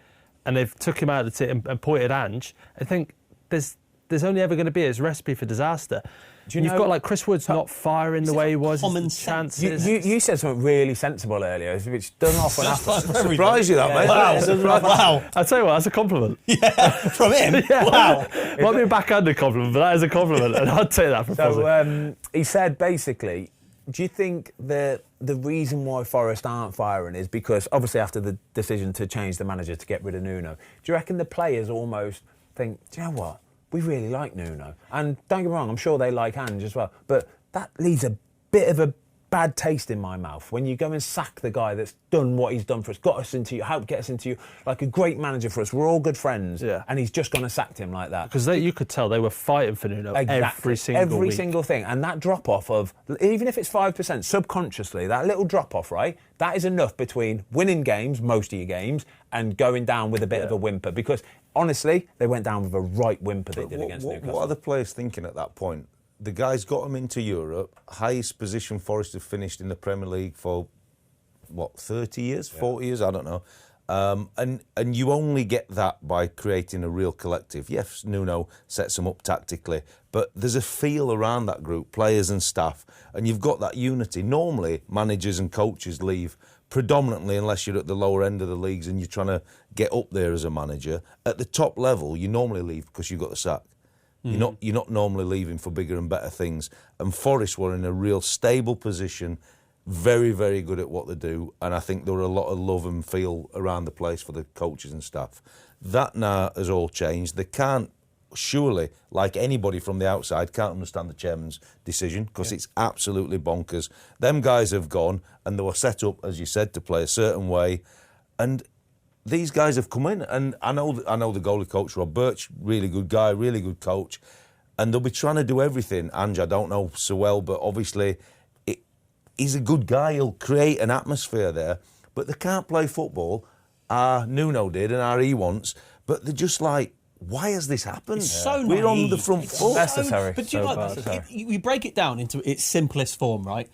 and they've took him out of the team and pointed Ange. I think there's only ever going to be his recipe for disaster. You've got Chris Wood's not firing the way he was. Common chances. You said something really sensible earlier, which doesn't often happen. Surprise you, that, mate. Wow. I'll tell you what, that's a compliment. Yeah, from him? Yeah. Wow. Might be a backhanded compliment, but that is a compliment, and I'd take that for positive. He said, basically, do you think the reason why Forest aren't firing is because, obviously, after the decision to change the manager to get rid of Nuno, do you reckon the players almost think, do you know what? We really like Nuno. And don't get me wrong, I'm sure they like Ange as well. But that leaves a bit of a bad taste in my mouth when you go and sack the guy that's done what he's done for us, helped get us into like a great manager for us. We're all good friends. Yeah. And he's just gone and sacked him like that. Because you could tell they were fighting for Nuno every single week. Single thing. And that drop-off of, even if it's 5%, subconsciously, that little drop-off, right, that is enough between winning games, most of your games, and going down with a bit of a whimper. Because, honestly, they went down with a right whimper they did against Newcastle. What are the players thinking at that point? The guy's got them into Europe, highest position Forest have finished in the Premier League for, 30 years, 40 years, I don't know. And you only get that by creating a real collective. Yes, Nuno sets them up tactically, but there's a feel around that group, players and staff, and you've got that unity. Normally, managers and coaches leave predominantly, unless you're at the lower end of the leagues and you're trying to get up there as a manager. At the top level, you normally leave because you've got the sack. You're not normally leaving for bigger and better things. And Forest were in a real stable position, very, very good at what they do. And I think there were a lot of love and feel around the place for the coaches and staff. That now has all changed. They can't, surely, like anybody from the outside, can't understand the chairman's decision because it's absolutely bonkers. Them guys have gone and they were set up, as you said, to play a certain way. And these guys have come in, and I know the goalie coach, Rob Birch, really good guy, really good coach, and they'll be trying to do everything. Ange, I don't know so well, but obviously he's a good guy. He'll create an atmosphere there, but they can't play football. Nuno did, and he wants, but they're just like, why has this happened? It's so We're on naive. the front foot. Necessary. But you know, you break it down into its simplest form, right?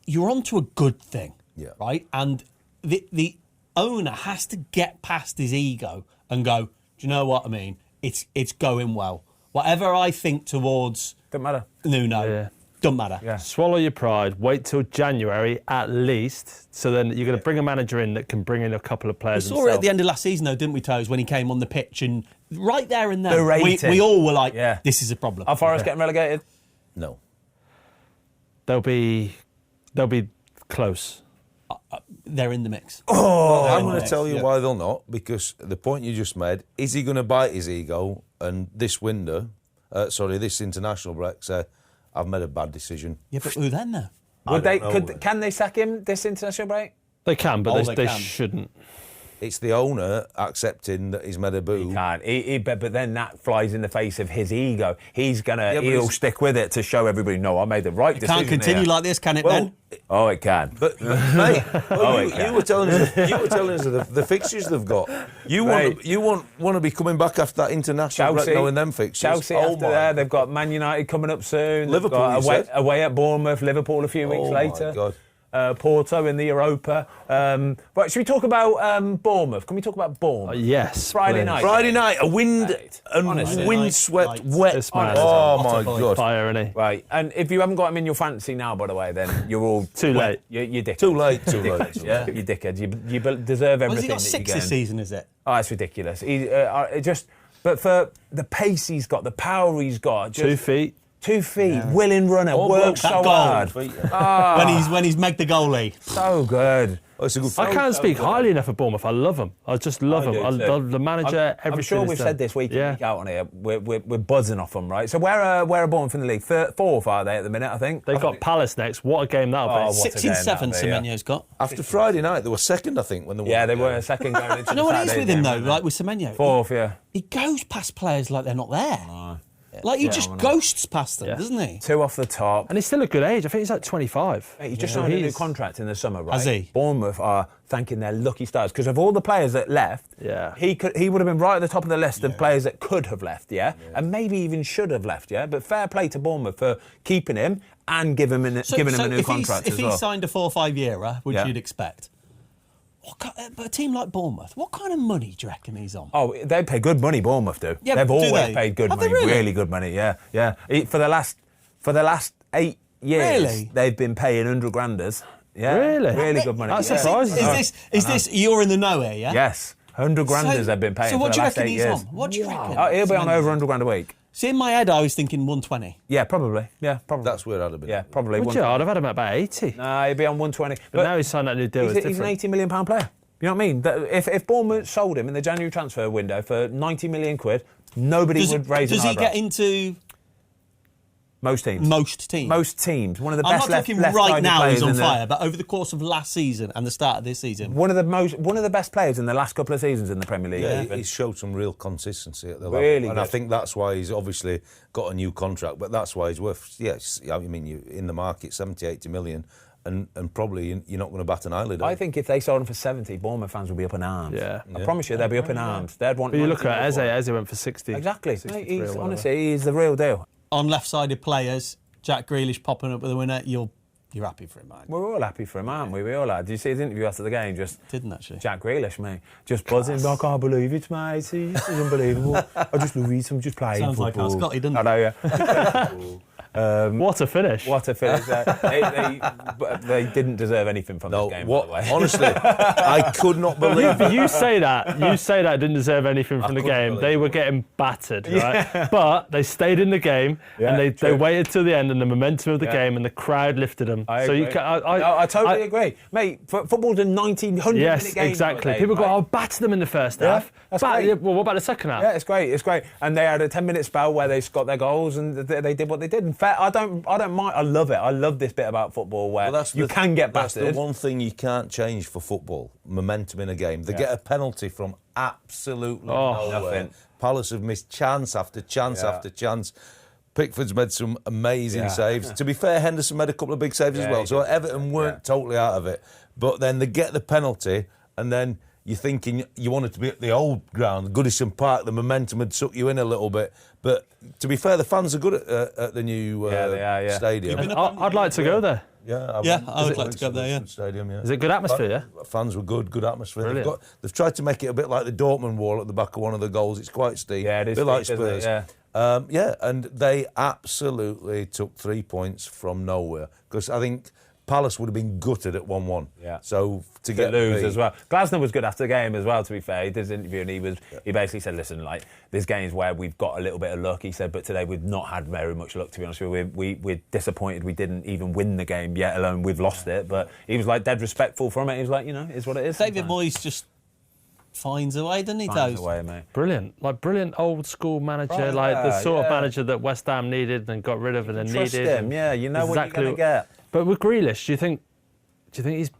You're onto a good thing, right? And the owner has to get past his ego and go, do you know what I mean? It's going well. Whatever I think towards Don't matter. Nuno, doesn't matter. Yeah. Swallow your pride, wait till January at least, so then you're going to bring a manager in that can bring in a couple of players We saw it at the end of last season, though, didn't we, Toze, when he came on the pitch and right there and then, we all were like, this is a problem. Are Forest getting relegated? No. They'll be close. They're in the mix. I'm going to tell you why they'll not, because the point you just made, is he going to bite his ego and this window, this international break, say, I've made a bad decision? Yeah, but who then, though? Can they sack him this international break? They can, but they can. shouldn't. It's the owner accepting that he's made a boo. He can't. But then that flies in the face of his ego. He'll stick with it to show everybody, no, I made the right decision. Can't continue here. like this, can it, Ben? Oh, it can. But mate, you were telling us the fixtures they've got. You want to be coming back after that international break, knowing them fixtures. Chelsea after there, they've got Man United coming up soon. Liverpool, away at Bournemouth, Liverpool a few weeks later. My God. Porto in the Europa. But should we talk about Bournemouth? Can we talk about Bournemouth? Yes. Friday night, a windswept, wet. Oh my God! Fire, innit? Right, and if you haven't got him in your fantasy now, by the way, then you're all Too late. You're dickheads. Too late. Yeah, you dickheads. You deserve everything. Has he got that 6 you this season, is it? Oh, it's ridiculous. But for the pace he's got, the power he's got, 2 feet. 2 feet, willing runner, works so hard. When he's Meg the goalie. So good. Oh, it's a good I can't speak highly enough of Bournemouth. I love them. I just love them. I love the manager, everything. I'm sure we've said this week in, week out on here. We're buzzing off them, right? So where are Bournemouth in the league? Fourth, are they, at the minute, I think? They've got Palace next. What a game that'll be. 16-7 Semenyo's got. After Friday night, they were second, I think, when they won. Yeah, they were second going into Do you know what it is with him, though? Like with Semenyo? Fourth, yeah. He goes past players like they're not there. Like he just ghosts past them, doesn't he? 2 off the top. And he's still a good age. I think he's like 25. He's just signed a new contract in the summer, right? Has he? Bournemouth are thanking their lucky stars because of all the players that left. Yeah. He would have been right at the top of the list of players that could have left, and maybe even should have left, But fair play to Bournemouth for keeping him and giving him a new contract as well. If he signed a 4 or 5 year, which you'd expect. But a team like Bournemouth, what kind of money do you reckon he's on? Oh, they pay good money, Bournemouth do. Yeah, They've always paid good Have money, they really? really good money, yeah. For the last 8 years, Really? they've been paying 100 granders. Yeah, Really? Really good money. That's Yeah. surprising. Is this you're in the know here, yeah? Yes, 100 granders they've been paying So for what the do you last reckon 8 he's years. on? What do you reckon? Oh, he'll be on over 100 grand a week. See, in my head, I was thinking 120. Yeah, probably. Yeah, probably. That's where I'd have been. Yeah, probably. Would you? I'd have had him at about 80. Nah, he'd be on 120. But now he's signed that new deal. He's It's an different. £80 million player. You know what I mean? If Bournemouth sold him in the January transfer window for 90 million quid, nobody would raise an eyebrow. Does he get into most teams? most teams? Most teams. One of the I'm best not talking left right now he's players on in the- fire, but over the course of last season and the start of this season. One of the best players in the last couple of seasons in the Premier League. Yeah, even. he's showed some real consistency at the level. Really And I good. think that's why he's obviously got a new contract, but that's why he's worth, yes, I mean, you in the market, 70, 80 million, and probably you're not going to bat an eyelid. I think if they sold him for 70, Bournemouth fans would be up in arms. Yeah. I promise you, they'd be up in arms. They'd want. But you look 90 at Eze. more. Eze went for 60. Exactly. 63 or whatever. Honestly, he's the real deal. On left-sided players, Jack Grealish popping up with a winner, you're happy for him, mate. We're all happy for him, aren't we? We all are. Did you see his interview after the game? Didn't actually. Jack Grealish, mate. Just buzzing. I can't believe it, mate. It's unbelievable. I just love it. I'm just playing Sounds like football. our Scotty, doesn't I it? know, yeah. What a finish. What a finish. They didn't deserve anything from this game, by the way. Honestly, I could not believe But you say that didn't deserve anything from the couldn't game. believe They it. were getting battered, right? But they stayed in the game and they true. waited till the end and the momentum of the game and the crowd lifted them. I so agree. you can, I totally agree. Mate, football's a 100 Yes, minute game. exactly. nowadays, People go, right? "I'll batter them in the first half." that's great. Well, what about the second half? Yeah, it's great. And they had a 10-minute spell where they got their goals and they did what they did. In fact, I don't mind. I love it. I love this bit about football where you can get battered. That's the one thing you can't change for football, momentum in a game. They get a penalty from absolutely nowhere. Nothing. Palace have missed chance after chance after chance. Pickford's made some amazing saves. To be fair, Henderson made a couple of big saves as well. he So did. Everton weren't totally out of it. But then they get the penalty and then you're thinking you wanted to be at the old ground, Goodison Park. The momentum had sucked you in a little bit. But to be fair, the fans are good at the new they are, stadium. You've been I'd like to go there. I would like to go there, yeah. Stadium, yeah. Is it good atmosphere? Yeah. Fans were good atmosphere. Brilliant. They've tried to make it a bit like the Dortmund wall at the back of one of the goals. It's quite steep. Yeah, it is a bit like steep, isn't it? Spurs. And they absolutely took 3 points from nowhere because I think Palace would have been gutted at 1-1. Yeah. So to Get get lose the- as well. Glasner was good after the game as well, to be fair. He did his interview and he basically said, listen, like, there's games where we've got a little bit of luck, he said, but today we've not had very much luck, to be honest with you. We're disappointed we didn't even win the game, yet alone we've lost it. But he was, like, dead respectful from it. He was like, it's what it is. David sometimes. Moyes just finds a way, doesn't he, Finds Toze? a way, mate. Brilliant old school manager, Right, like the sort of yeah. manager that West Ham needed and got rid of and then Trust needed. him, yeah, you know what you're going to get. But with Grealish, do you think he's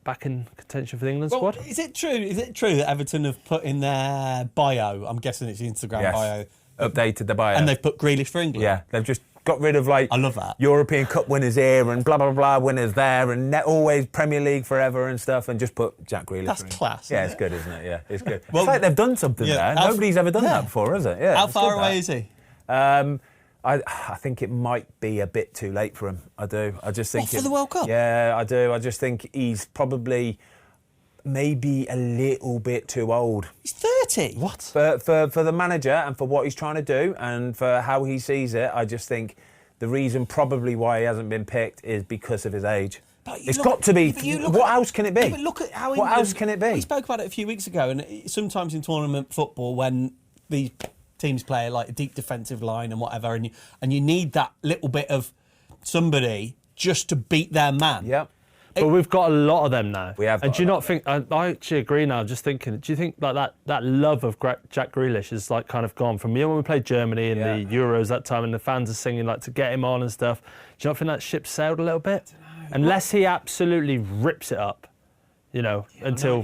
back in contention for the England Well, squad. is it true? Is it true that Everton have put in their bio? I'm guessing it's the Instagram bio. Updated the bio. And they've put Grealish for England. Yeah, they've just got rid of I love that. European Cup winners here and blah blah blah winners there and always Premier League forever and stuff, and just put Jack Grealish. That's in. class. Yeah, Isn't it's good, isn't it? Yeah, it's good. Well, it's like they've done something there. Nobody's ever done that before, has it? Yeah. How it's far good, away that. is he? I think it might be a bit too late for him. I do. I just think for the World Cup? Yeah, I do. I just think he's probably maybe a little bit too old. He's 30. What? For the manager and for what he's trying to do and for how he sees it, I just think the reason probably why he hasn't been picked is because of his age. It's got to be. What else can it be? But look at how what England, else can it be? We spoke about it a few weeks ago, and sometimes in tournament football, when these teams play like a deep defensive line and whatever, and you need that little bit of somebody just to beat their man. Yep. But we've got a lot of them now. We have And got do you a lot not think? I actually agree now. Just thinking. Do you think like that love of Jack Grealish is like kind of gone from when we played Germany in the Euros that time, and the fans are singing like to get him on and stuff? Do you not think that ship sailed a little bit? Unless he absolutely rips it up, until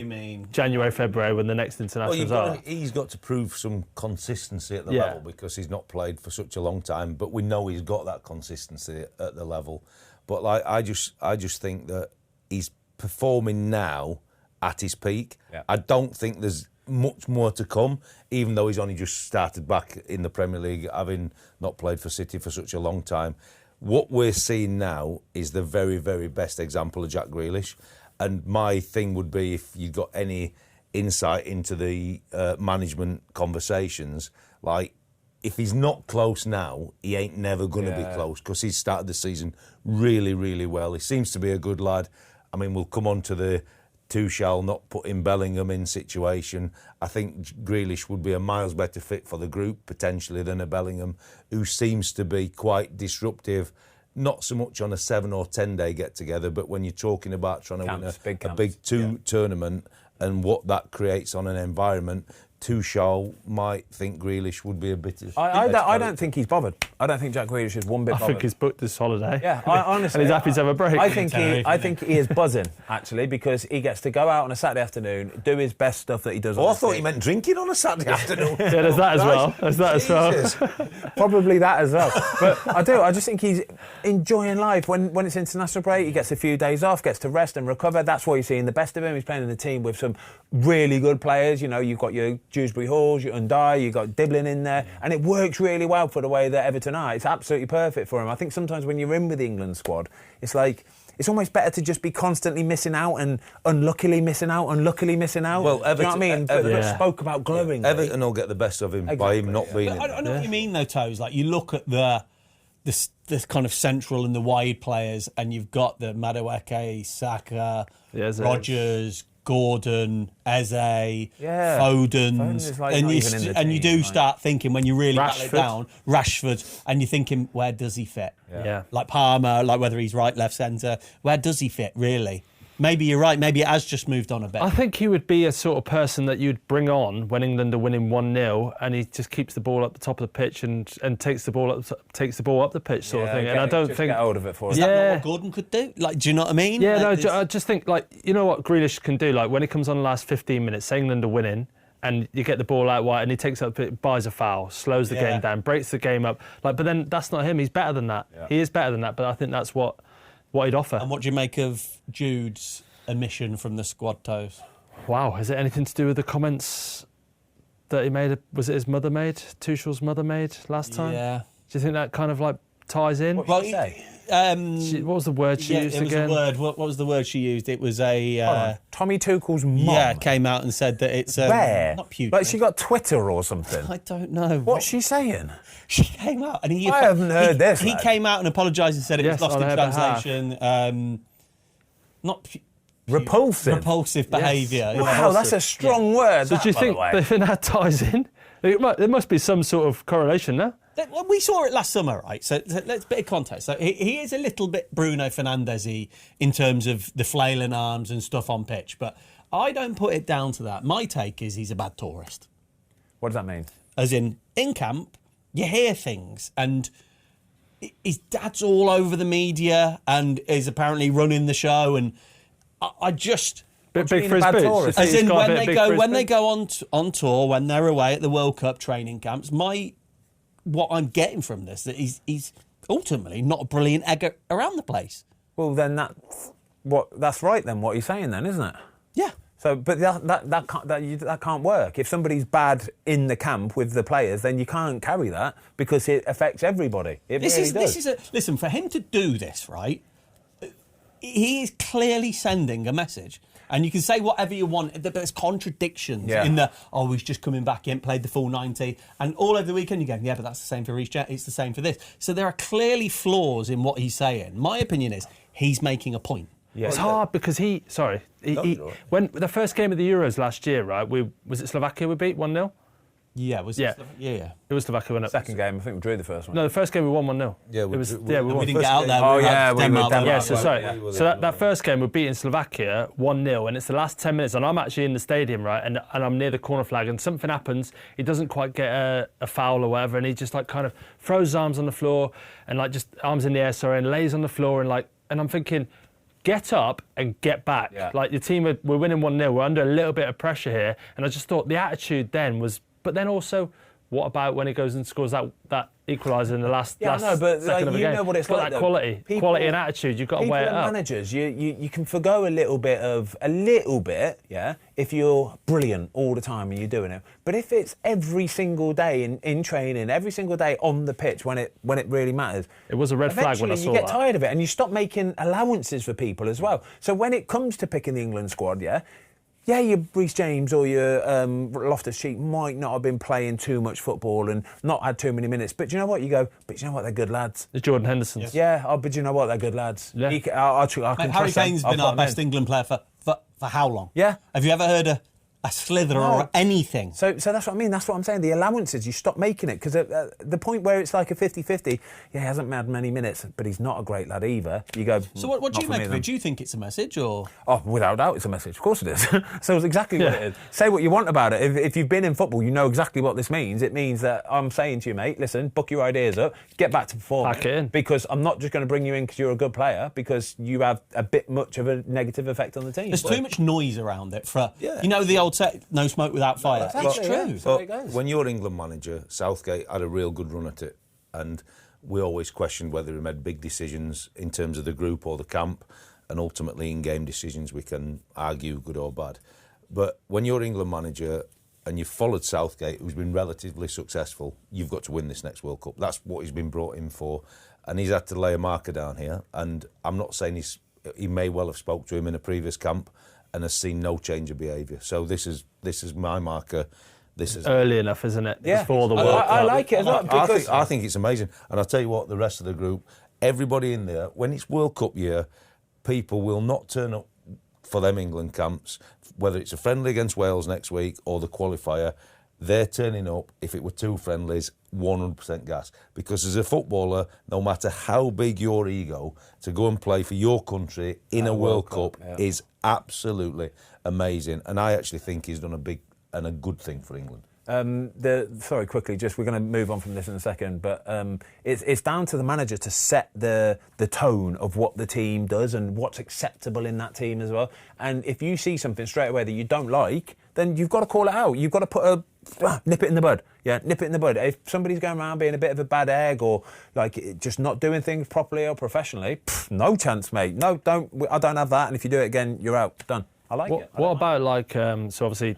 January, February when the next internationals are. He's got to prove some consistency at the level because he's not played for such a long time. But we know he's got that consistency at the level. But like I just think that he's performing now at his peak. Yeah. I don't think there's much more to come, even though he's only just started back in the Premier League, having not played for City for such a long time. What we're seeing now is the very, very best example of Jack Grealish. And my thing would be, if you got any insight into the management conversations, like, if he's not close now, he ain't never going to be close, because he's started the season really, really well. He seems to be a good lad. I mean, we'll come on to the Tuchel not putting Bellingham in situation. I think Grealish would be a miles better fit for the group, potentially, than a Bellingham, who seems to be quite disruptive. Not so much on a 7 or 10 day get together, but when you're talking about trying to win a big tournament and what that creates on an environment, Tuchel might think Grealish would be a bit. I don't think he's bothered. I don't think Jack Grealish is one bit bothered. I think he's booked this holiday. Yeah, honestly. And he's happy to have a break. I think he is buzzing, actually, because he gets to go out on a Saturday afternoon, do his best stuff that he does. I thought he meant drinking on a Saturday afternoon. Yeah, there's that as well. There's that as well. Probably that as well. But I just think he's enjoying life. When it's international break, he gets a few days off, gets to rest and recover. That's what you're seeing the best of him. He's playing in the team with some really good players. You've got your Dewsbury Halls, your Undy, you've got Diblin in there, and it works really well for the way that Everton are. It's absolutely perfect for him. I think sometimes when you're in with the England squad, it's like, it's almost better to just be constantly missing out and unluckily missing out. Well, Everton, do you know what I mean? But spoke about glowing. Everton will get the best of him by him not being in. I know what you mean, though, Toze. Like, you look at the kind of central and the wide players, and you've got the Madueke, Saka, Rodgers, Gordon, Eze, Foden, like and you do start thinking, when you really battle it down, Rashford, and you're thinking, where does he fit? Yeah. Like Palmer, like whether he's right, left, centre, where does he fit really? Maybe you're right. Maybe it has just moved on a bit. I think he would be a sort of person that you'd bring on when England are winning 1-0, and he just keeps the ball up the top of the pitch and takes the ball up the pitch, sort of thing. And I don't think get hold of it for us. Is that not what Gordon could do? Like, do you know what I mean? Yeah, I just think, like, you know what Grealish can do? Like, when he comes on the last 15 minutes, say England are winning, and you get the ball out wide, and he takes up, buys a foul, slows the game down, breaks the game up. Like, but then that's not him. He's better than that. Yeah. He is better than that. But I think that's what he'd offer. And what do you make of Jude's omission from the squad, Toze? Wow, is it anything to do with the comments that he made? Was it his mother made? Tuchel's mother made last time? Yeah. Do you think that kind of like ties in? What did she say? What was the word she used again? What was the word she used? It was a... Tommy Tuchel's mum. Yeah, came out and said that it's... Where? Not putrid. Like, she got Twitter or something? I don't know. What's she saying? She came out and I haven't heard this. He came out and apologised and said it was lost in translation. Repulsive behaviour. Wow, that's a strong word. So do you think that ties in? There must be some sort of correlation there. We saw it last summer, right? So let's bit of context. So he is a little bit Bruno Fernandes-y in terms of the flailing arms and stuff on pitch, but I don't put it down to that. My take is he's a bad tourist. What does that mean? As in camp, you hear things, and his dad's all over the media and is apparently running the show, and I just. Bit big for his boots. As in when they go on tour, when they're away at the World Cup training camps, what I'm getting from this that he's ultimately not a brilliant egg around the place. Well, then that's right. Then what you're saying, then, isn't it? Yeah. So, but that can't work. If somebody's bad in the camp with the players, then you can't carry that because it affects everybody. Listen, for him to do this, right? He is clearly sending a message. And you can say whatever you want, but there's contradictions in he's just coming back in, played the full 90, and all over the weekend you're going, yeah, but that's the same for Reece James, it's the same for this. So there are clearly flaws in what he's saying. My opinion is he's making a point. Yeah. It's hard because when the first game of the Euros last year, right, was it Slovakia we beat 1-0? Yeah, yeah. It was Slovakia, wasn't it? Second game, I think we drew the first one. No, the first game we won 1-0. Yeah, we won. We didn't get out there. Oh, yeah, we were Denmark. Yeah, so that first game, we're beating Slovakia 1-0, and it's the last 10 minutes, and I'm actually in the stadium, right, and I'm near the corner flag, and something happens. He doesn't quite get a foul or whatever, and he just like kind of throws his arms on the floor, and like just arms in the air, sorry, and lays on the floor, and I'm thinking, get up and get back. Yeah. Like, your team, we're winning 1-0, we're under a little bit of pressure here, and I just thought the attitude then was, but then also, what about when he goes and scores that equaliser in the last second of the game? Know what it's like. That quality and attitude. You've got to weigh it up. Managers, you can forgo a little bit, if you're brilliant all the time and you're doing it. But if it's every single day in training, every single day on the pitch when it really matters, it was a red flag when I saw that. You get tired of it and you stop making allowances for people as well. So when it comes to picking the England squad, your Reece James or your Loftus-Cheek might not have been playing too much football and not had too many minutes. But do you know what? You go, but do you know what? They're good lads. The Jordan Hendersons. Yes. Yeah, but do you know what? They're good lads. Yeah. Harry Kane's been our best England player for how long? Yeah. Have you ever heard a slither or anything? So that's what I mean. That's what I'm saying. The allowances, you stop making it. Because the point where it's like a 50-50, he hasn't had many minutes, but he's not a great lad either. You go, so what do you make of it? Do you think it's a message or? Oh, without doubt it's a message. Of course it is. So it's exactly what it is. Say what you want about it. If you've been in football, you know exactly what this means. It means that I'm saying to you, mate, listen, book your ideas up, get back to performing. Back in. Because I'm not just going to bring you in because you're a good player, because you have a bit much of a negative effect on the team. There's too much noise around it for, the old no smoke without fire. That's true. But when you're England manager, Southgate had a real good run at it, and we always questioned whether he made big decisions in terms of the group or the camp, and ultimately in game decisions we can argue good or bad. But when you're England manager and you've followed Southgate, who's been relatively successful, you've got to win this next World Cup. That's what he's been brought in for, and he's had to lay a marker down here. And I'm not saying he may well have spoke to him in a previous camp and has seen no change of behaviour. So this is my marker. This is early enough, isn't it? Yeah. Before the World Cup. I like it as well. I think it's amazing. And I'll tell you what, the rest of the group, everybody in there, when it's World Cup year, people will not turn up for them England camps, whether it's a friendly against Wales next week or the qualifier. They're turning up, if it were two friendlies, 100% gas. Because as a footballer, no matter how big your ego, to go and play for your country in a World Cup is absolutely amazing. And I actually think he's done a big and a good thing for England. Sorry, quickly, we're going to move on from this in a second, but it's down to the manager to set the tone of what the team does and what's acceptable in that team as well. And if you see something straight away that you don't like, then you've got to call it out. You've got to put nip it in the bud. Yeah, nip it in the bud. If somebody's going around being a bit of a bad egg or like just not doing things properly or professionally, no chance, mate. No, I don't have that. And if you do it again, you're out. Done. I like it. What about so obviously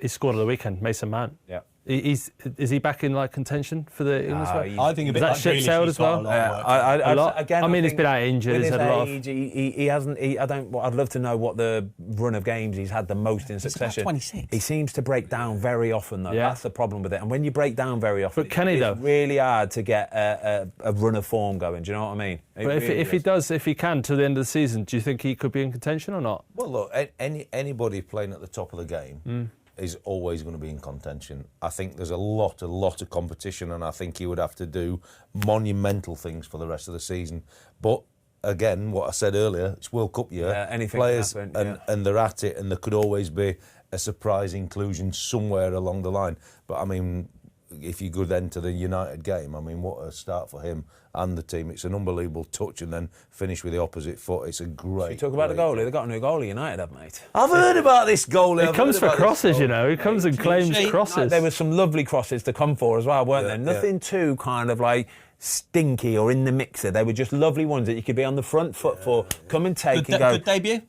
he scored on the weekend, Mason Mount. Yeah. Is he back in content for the English squad? I think a bit that like ship Grealish sailed as well. A lot. Again, I mean, he's been out injured. He's had a lot of. He hasn't. I'd love to know what the run of games he's had the most in succession. 26. He seems to break down very often, though. Yeah. That's the problem with it. And when you break down very often, but can he, though? It's really hard to get a run of form going. Do you know what I mean? But if he can to the end of the season, do you think he could be in contention or not? Well, look, anybody playing at the top of the game is always going to be in contention. I think there's a lot of competition, and I think he would have to do monumental things for the rest of the season. But again, what I said earlier, it's World Cup year. Yeah, anything players can happen, and they're at it, and there could always be a surprise inclusion somewhere along the line. But I mean, if you go then to the United game, I mean, what a start for him and the team. It's an unbelievable touch, and then finish with the opposite foot. It's a great. You talk about the goalie. They've got a new goalie, United, have, mate. I've heard about this goalie. He comes for crosses, you know. He comes and claims crosses. There were some lovely crosses to come for as well, weren't there? Nothing too kind of like stinky or in the mixer. They were just lovely ones that you could be on the front foot for. Come and take and go. Good debut?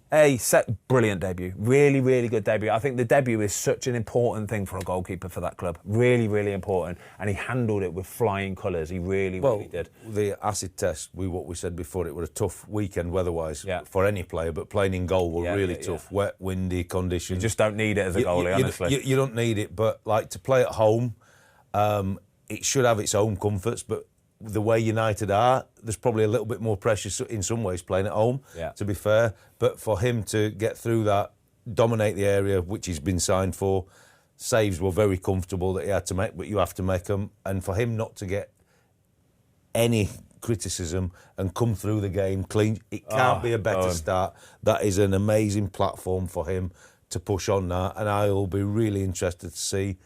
Brilliant debut. Really, really good debut. I think the debut is such an important thing for a goalkeeper for that club. Really, really important. And he handled it with flying colours. He really did. The acid test, what we said before, it was a tough weekend weather-wise for any player, but playing in goal were really tough. Wet, windy conditions. You just don't need it as a goalie, honestly. You don't need it, but like to play at home, it should have its own comforts, but the way United are, there's probably a little bit more pressure in some ways playing at home, to be fair. But for him to get through that, dominate the area, which he's been signed for, saves were very comfortable that he had to make, but you have to make them. And for him not to get any criticism and come through the game clean, it can't be a better start. That is an amazing platform for him to push on that, and I'll be really interested to see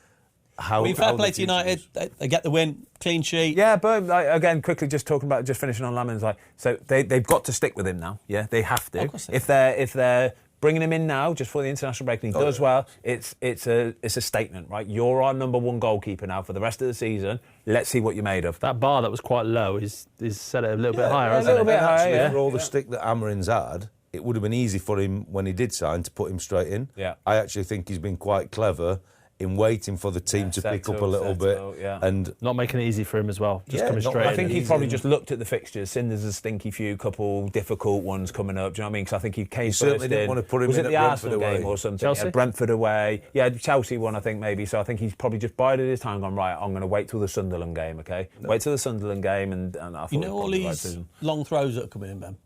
how. Fair play to United. They get the win, clean sheet. Yeah, but again, quickly, just finishing on Lammens. So they've got to stick with him now. Yeah, they have to. If they're bringing him in now just for the international break and he does well, it's a statement, right? You're our number one goalkeeper now for the rest of the season. Let's see what you're made of. That bar that was quite low is set it a little bit higher, hasn't it? A little bit higher. For all the stick that Amarin's had, it would have been easy for him when he did sign to put him straight in. Yeah. I actually think he's been quite clever in waiting for the team to pick up a little bit and not making it easy for him as well. Just coming straight in. I think he probably just looked at the fixtures, seen there's a stinky couple difficult ones coming up. Do you know what I mean? Because I think he came certainly didn't want to put him in at the Arsenal game or something? Chelsea? Yeah, Brentford away. Yeah, Chelsea one, I think maybe. So I think he's probably just bided his time, gone right. I'm going to wait till the Sunderland game. Okay, wait till the Sunderland game, and I thought all these long throws that are coming in, Ben.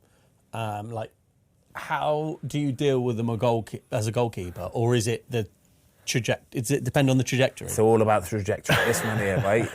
How do you deal with them as a goalkeeper, or is it the trajectory? Does it depend on the trajectory? It's all about the trajectory. This man here, right?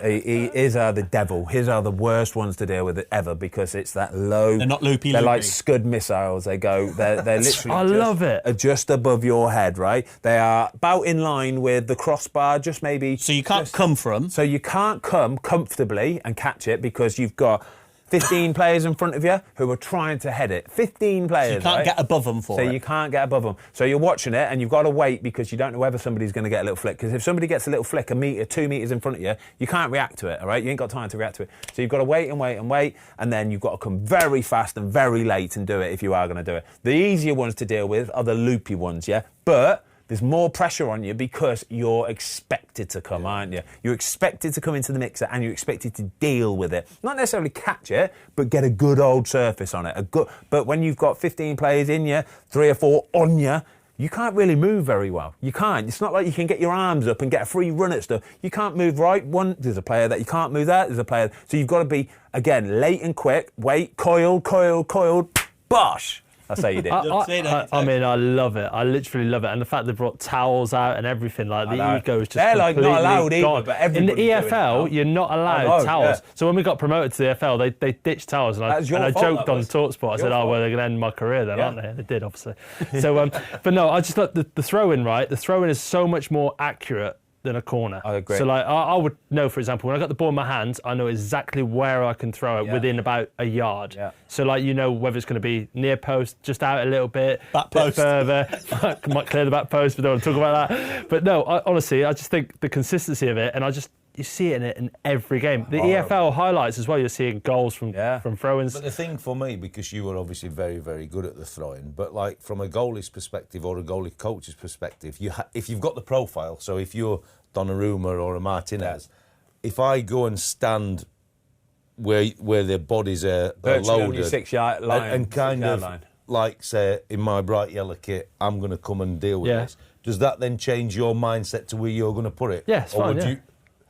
His are the devil. His are the worst ones to deal with ever because it's that low. They're not loopy. They're like Scud missiles. They go. They're literally. love it. Just above your head, right? They are about in line with the crossbar, just maybe. So you can't come for them. So you can't come comfortably and catch it because you've got 15 players in front of you who are trying to head it. 15 players. So you can't get above them for it. So you can't get above them. So you're watching it and you've got to wait because you don't know whether somebody's going to get a little flick. Because if somebody gets a little flick 1 metre, 2 metres in front of you, you can't react to it, all right? You ain't got time to react to it. So you've got to wait and wait and wait, and then you've got to come very fast and very late and do it if you are going to do it. The easier ones to deal with are the loopy ones, yeah? But there's more pressure on you because you're expected to come, aren't you? You're expected to come into the mixer and you're expected to deal with it. Not necessarily catch it, but get a good old surface on it. But when you've got 15 players in you, 3 or 4 on you, you can't really move very well. You can't. It's not like you can get your arms up and get a free run at stuff. You can't move right. There's a player that you can't move that. There's a player. So you've got to be, again, late and quick. Wait, coiled, bosh. That's how you did. I mean, I love it. I literally love it. And the fact they brought towels out and everything, like the ego is just they're like not allowed either, but in the everybody's EFL, you're not allowed towels. Yeah. So when we got promoted to the EFL, they ditched towels. And I joked on TalkSport. I said, well, they're going to end my career then, aren't they? They did, obviously. So, but no, I just thought the throw-in, right? The throw-in is so much more accurate than a corner. I agree. So like I would know, for example, when I got the ball in my hands, I know exactly where I can throw it within about a yard. Yeah. So like you know whether it's going to be near post, just out a little bit, back post further. Might clear the back post, but don't want to talk about that. But no, honestly, I just think the consistency of it, and you see it in every game. The EFL highlights as well. You're seeing goals from throw-ins. But the thing for me, because you were obviously very, very good at the throwing, but like from a goalie's perspective or a goalie coach's perspective, if you've got the profile, so if you're Donnarumma or a Martinez, if I go and stand where their bodies are loaded on your 6-yard line, and kind of like say in my bright yellow kit, I'm going to come and deal with this. Does that then change your mindset to where you're going to put it? Yes, or would you?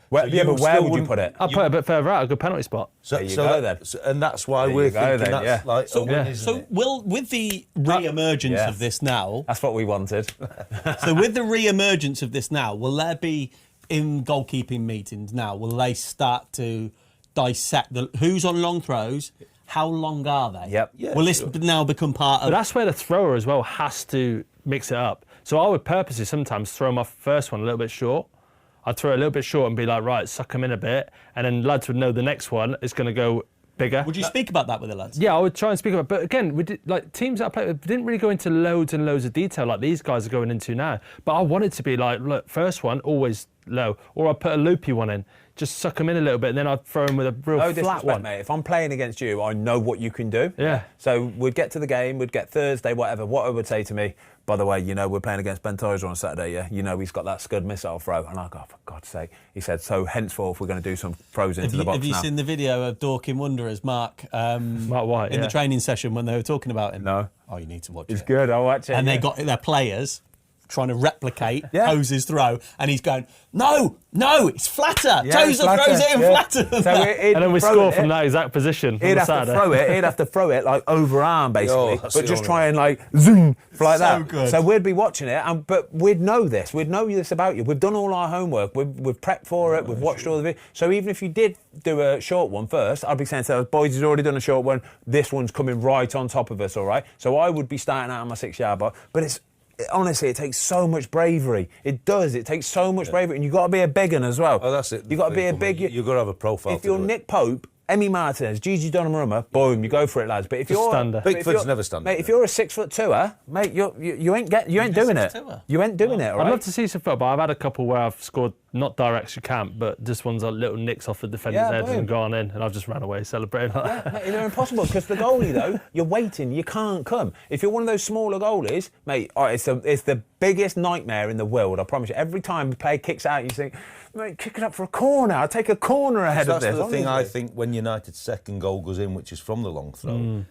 But where would you put it? I'd put it a bit further out, a good penalty spot. So go then. And that's why we're thinking that's like so with the re-emergence of this now... That's what we wanted. So with the re-emergence of this now, will there be, in goalkeeping meetings now, will they start to dissect who's on long throws, how long are they? Yep. Yeah, will this now become part of... But that's where the thrower as well has to mix it up. So I would purposely sometimes throw my first one a little bit short. I'd throw it a little bit short and be like, right, suck them in a bit. And then lads would know the next one is going to go bigger. Would you speak about that with the lads? Yeah, I would try and speak about it. But again, we did, like teams that I played with didn't really go into loads and loads of detail like these guys are going into now. But I wanted to be like, look, first one, always low. Or I'd put a loopy one in. Just suck them in a little bit, and then I'd throw them with a real flat one. Mate. If I'm playing against you, I know what you can do. Yeah. So we'd get to the game, we'd get Thursday, whatever. What would say to me, by the way, we're playing against Ben Tozer on Saturday, yeah? He's got that Scud missile throw. And I go, for God's sake. He said, so henceforth, we're going to do some throws into the box now. Have you seen the video of Dorking Wanderers, Mark White, in the training session when they were talking about him? No. Oh, you need to watch It's it. good, I'll watch it. And they got their players trying to replicate Toze's throw, and he's going, no, it's flatter. Tozer throws it in flatter than that. And then we score from that exact position. He'd have to throw it like overarm, basically, but just try and like zoom like that. Good. So we'd be watching it, but we'd know this. We'd know this about you. We've done all our homework. We've prepped for it. We've watched all the videos. So even if you did do a short one first, I'd be saying to those boys, he's already done a short one. This one's coming right on top of us, all right? So I would be starting out on my 6-yard box, but honestly, it takes so much bravery. It does. It takes so much bravery, and you've got to be a big one as well. Oh, that's it. You've got to be a big. You've got to have a profile. If you're Nick Pope, Emi Martinez, Gigi Donnarumma, boom, you go for it, lads. But if you're Bigfoot's never stand. Mate, if you're a 6'2", mate, you ain't doing it. You ain't doing it. All right? I'd love to see some football. I've had a couple where I've scored not direct to camp, but just ones like little nicks off the defender's heads and gone in, and I've just ran away celebrating like that. Mate, they're impossible because the goalie though, you're waiting, you can't come. If you're one of those smaller goalies, mate, it's the biggest nightmare in the world. I promise you. Every time the player kicks out, you think, mate, kick it up for a corner. I'll take a corner ahead of this. That's the thing I think when United's second goal goes in, which is from the long throw.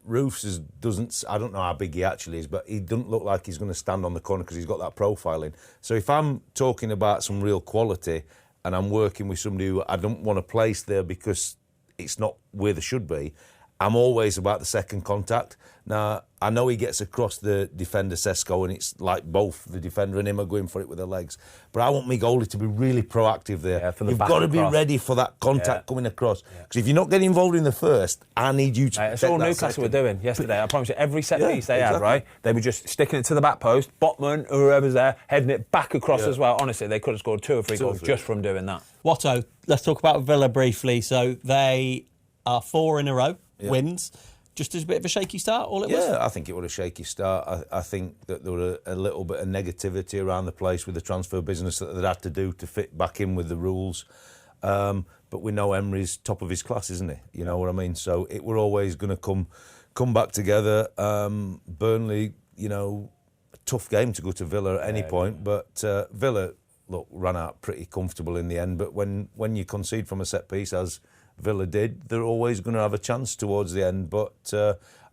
Roefs doesn't. I don't know how big he actually is, but he doesn't look like he's going to stand on the corner because he's got that profiling. So if I'm talking about some real quality and I'm working with somebody who I don't want to place there because it's not where they should be, I'm always about the second contact. Now, I know he gets across the defender, Sesko, and it's like both the defender and him are going for it with their legs. But I want my goalie to be really proactive there. Yeah, You've got to be ready for that contact coming across. Because if you're not getting involved in the first, I need you to That's all Newcastle were doing yesterday. I promise you, every set piece they had, right? They were just sticking it to the back post, Botman, or whoever's there, heading it back across as well. Honestly, they could have scored 2 or 3 goals just from doing that. Watto, let's talk about Villa briefly. So they are 4 in a row wins. Just as a bit of a shaky start, all it was? Yeah, I think it was a shaky start. I think that there was a little bit of negativity around the place with the transfer business that they'd had to do to fit back in with the rules. But we know Emery's top of his class, isn't he? You know what I mean? So it were always going to come back together. Burnley, a tough game to go to Villa at any point. But Villa, look, ran out pretty comfortable in the end. But when you concede from a set piece, as Villa did, they're always going to have a chance towards the end. But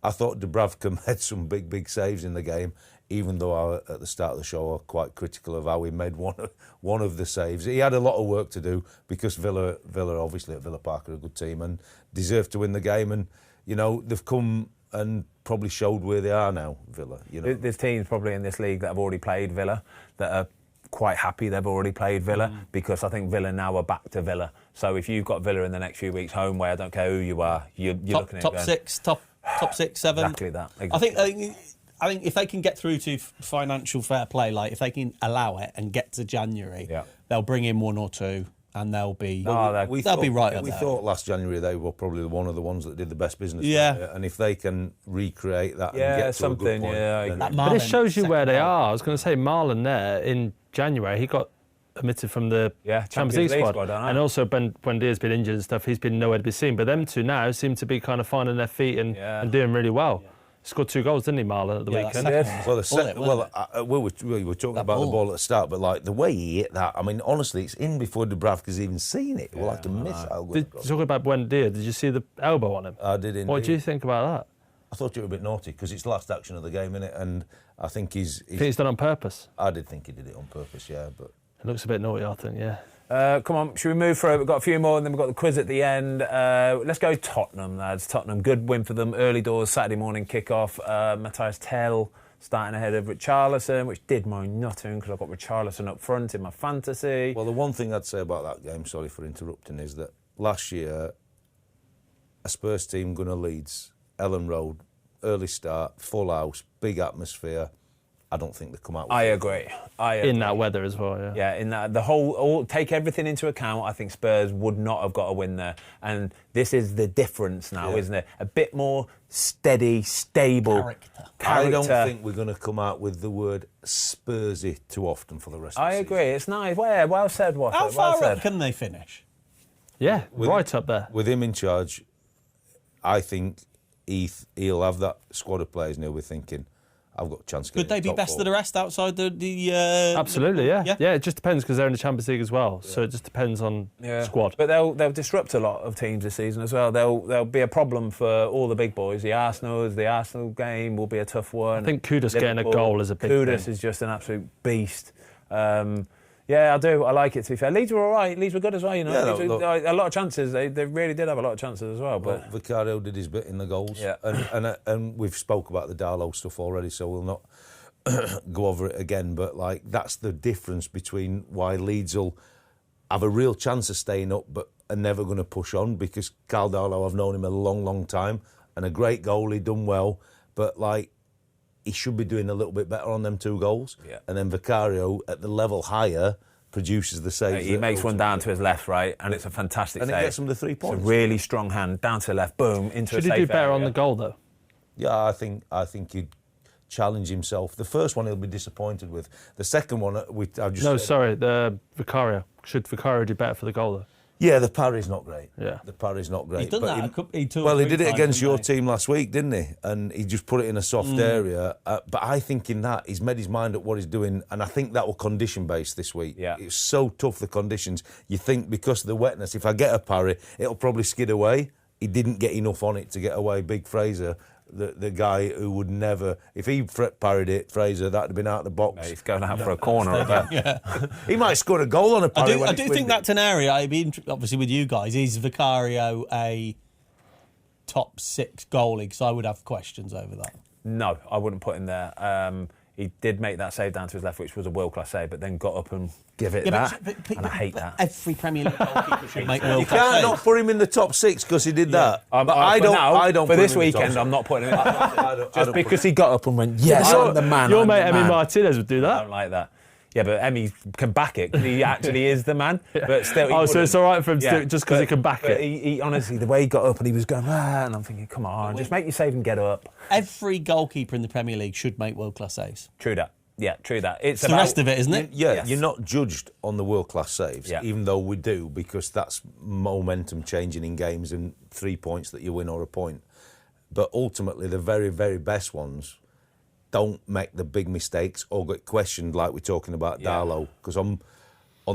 I thought Dubravka made some big saves in the game, even though at the start of the show I was quite critical of how he made one of the saves. He had a lot of work to do because Villa obviously at Villa Park are a good team and deserve to win the game. And, they've come and probably showed where they are now, Villa. There's teams probably in this league that have already played Villa that are quite happy they've already played Villa because I think Villa now are back to Villa. So if you've got Villa in the next few weeks home, where I don't care who you are, you're looking at top going, 6, top 6, 7. Exactly that. I think if they can get through to financial fair play, like if they can allow it and get to January, they'll bring in 1 or 2 and they'll be be right up We there. thought last January they were probably one of the ones that did the best business. Yeah. And if they can recreate that and get to a good point, then But it shows you where they are. I was going to say Marlon there in January, he got omitted from the Champions League squad. And also Ben Buendia's been injured and stuff. He's been nowhere to be seen. But them two now seem to be kind of finding their feet and doing really well. Yeah. Scored 2 goals, didn't he, Marlon, at the weekend? We were talking about the ball at the start, but like the way he hit that, I mean, honestly, it's in before Dubravka's even seen it. Well, like a missile. Talking about Buendia, did you see the elbow on him? I did indeed. What do you think about that? I thought it was a bit naughty because it's the last action of the game, innit? And I think I think he's done on purpose. I did think he did it on purpose, yeah. But it looks a bit naughty, I think, yeah. Come on, should we move through? We've got a few more and then we've got the quiz at the end. Let's go Tottenham, lads. Tottenham, good win for them. Early doors, Saturday morning kick-off. Matthias Tell starting ahead of Richarlison, which did my nutting because I've got Richarlison up front in my fantasy. Well, the one thing I'd say about that game, sorry for interrupting, is that last year, a Spurs team going to Leeds, Ellen Road, early start, full house, big atmosphere. I don't think they come out with I it. agree. In that weather as well, yeah. Yeah, in that take everything into account, I think Spurs would not have got a win there. And this is the difference now, isn't it? A bit more steady, stable Character. I don't think we're going to come out with the word Spursy too often for the rest of the I season. agree. It's nice. Well said, Watto. How well far said. up can they finish? Yeah, right up there. With him in charge, I think he'll have that squad of players now we're thinking, I've got a chance. Could they be best of the rest outside the Absolutely, yeah. Yeah? Yeah, it just depends because they're in the Champions League as well. So it just depends on squad. But they'll disrupt a lot of teams this season as well. They'll be a problem for all the big boys. The Arsenal game will be a tough one. I think Kudus getting a goal is a big Kudus thing. is just an absolute beast. Yeah, I do. I like it, to be fair. Leeds were all right. Leeds were good as well, you know. Yeah, Leeds were, a lot of chances. They really did have a lot of chances as well. But Vicario did his bit in the goals. Yeah. And we've spoke about the Darlow stuff already, so we'll not go over it again. But, like, that's the difference between why Leeds will have a real chance of staying up but are never going to push on, because Carl Darlow, I've known him a long, long time, and a great goalie, done well. But, like, he should be doing a little bit better on them 2 goals. Yeah. And then Vicario, at the level higher, produces the saves. he makes one down to his left, right, and it's a fantastic And save. it gets him the 3 points. It's a really strong hand, down to the left, boom, into Should a he safe do better on area. the goal, though? Yeah, I think he'd challenge himself. The first one he'll be disappointed with. The second one, I've just No, said, sorry, the Vicario. Should Vicario do better for the goal, though? Yeah, the parry's not great. Yeah. The parry's not great. He's done but that a couple- he took well, he three did it times, against didn't your he? team last week, didn't he? And he just put it in a soft area. But I think in that, he's made his mind up what he's doing, and I think that will condition-based this week. Yeah. It's so tough, the conditions. You think because of the wetness, if I get a parry, it'll probably skid away. He didn't get enough on it to get away. Big Fraser, the guy who would never... If he parried it, Fraser, that'd have been out of the box. He's going out for a corner. I bet. He might score a goal on a parry. I do think that's an area, obviously with you guys, is Vicario a top 6 goalie? Because I would have questions over that. No, I wouldn't put him there. He did make that save down to his left, which was a world-class save, but then got up and give it that, and I hate that. Every Premier League goalkeeper should make You world-class can't saves. not put him in the top 6 because he did that. But I don't. For put this him in the top weekend, six. I'm not putting him in. I don't Just put because him. he got up and went, yes, I'm the man. Your I'm mate the Emi man. Martinez would do I that. don't like that. Yeah, but Emmy can back it 'cause he actually is the man. But still, he Oh, so wouldn't. it's all right for him to do it just 'cause he can back but it. He honestly, the way he got up and he was going, and I'm thinking, come on, just make your save and get up. Every goalkeeper in the Premier League should make world-class saves. True that. Yeah, true that. It's The rest of it, isn't it? Yeah, Yes. you're not judged on the world-class saves, Yeah. even though we do, because that's momentum changing in games and 3 points that you win or a point. But ultimately, the very, very best ones don't make the big mistakes or get questioned like we're talking about Darlow. Because on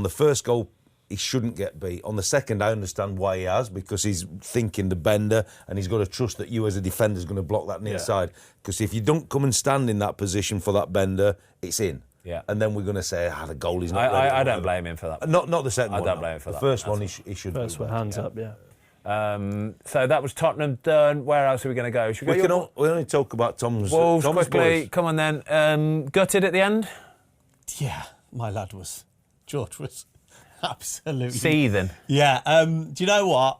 the first goal, he shouldn't get beat. On the second, I understand why he has, because he's thinking the bender and he's got to trust that you as a defender is going to block that near side. Because if you don't come and stand in that position for that bender, it's in. Yeah. And then we're going to say, the goalie's not ready. I don't blame him for that. Not the second I one. don't no. blame him for the that. first one, he should First do one, that. hands up, yeah. So that was Tottenham done. Where else are we going to go? Should we go? We only talk about Tom's Wolves Tom's quickly. boys. Come on then. Gutted at the end. Yeah, my lad was. George was absolutely... Seething. Yeah, do you know what?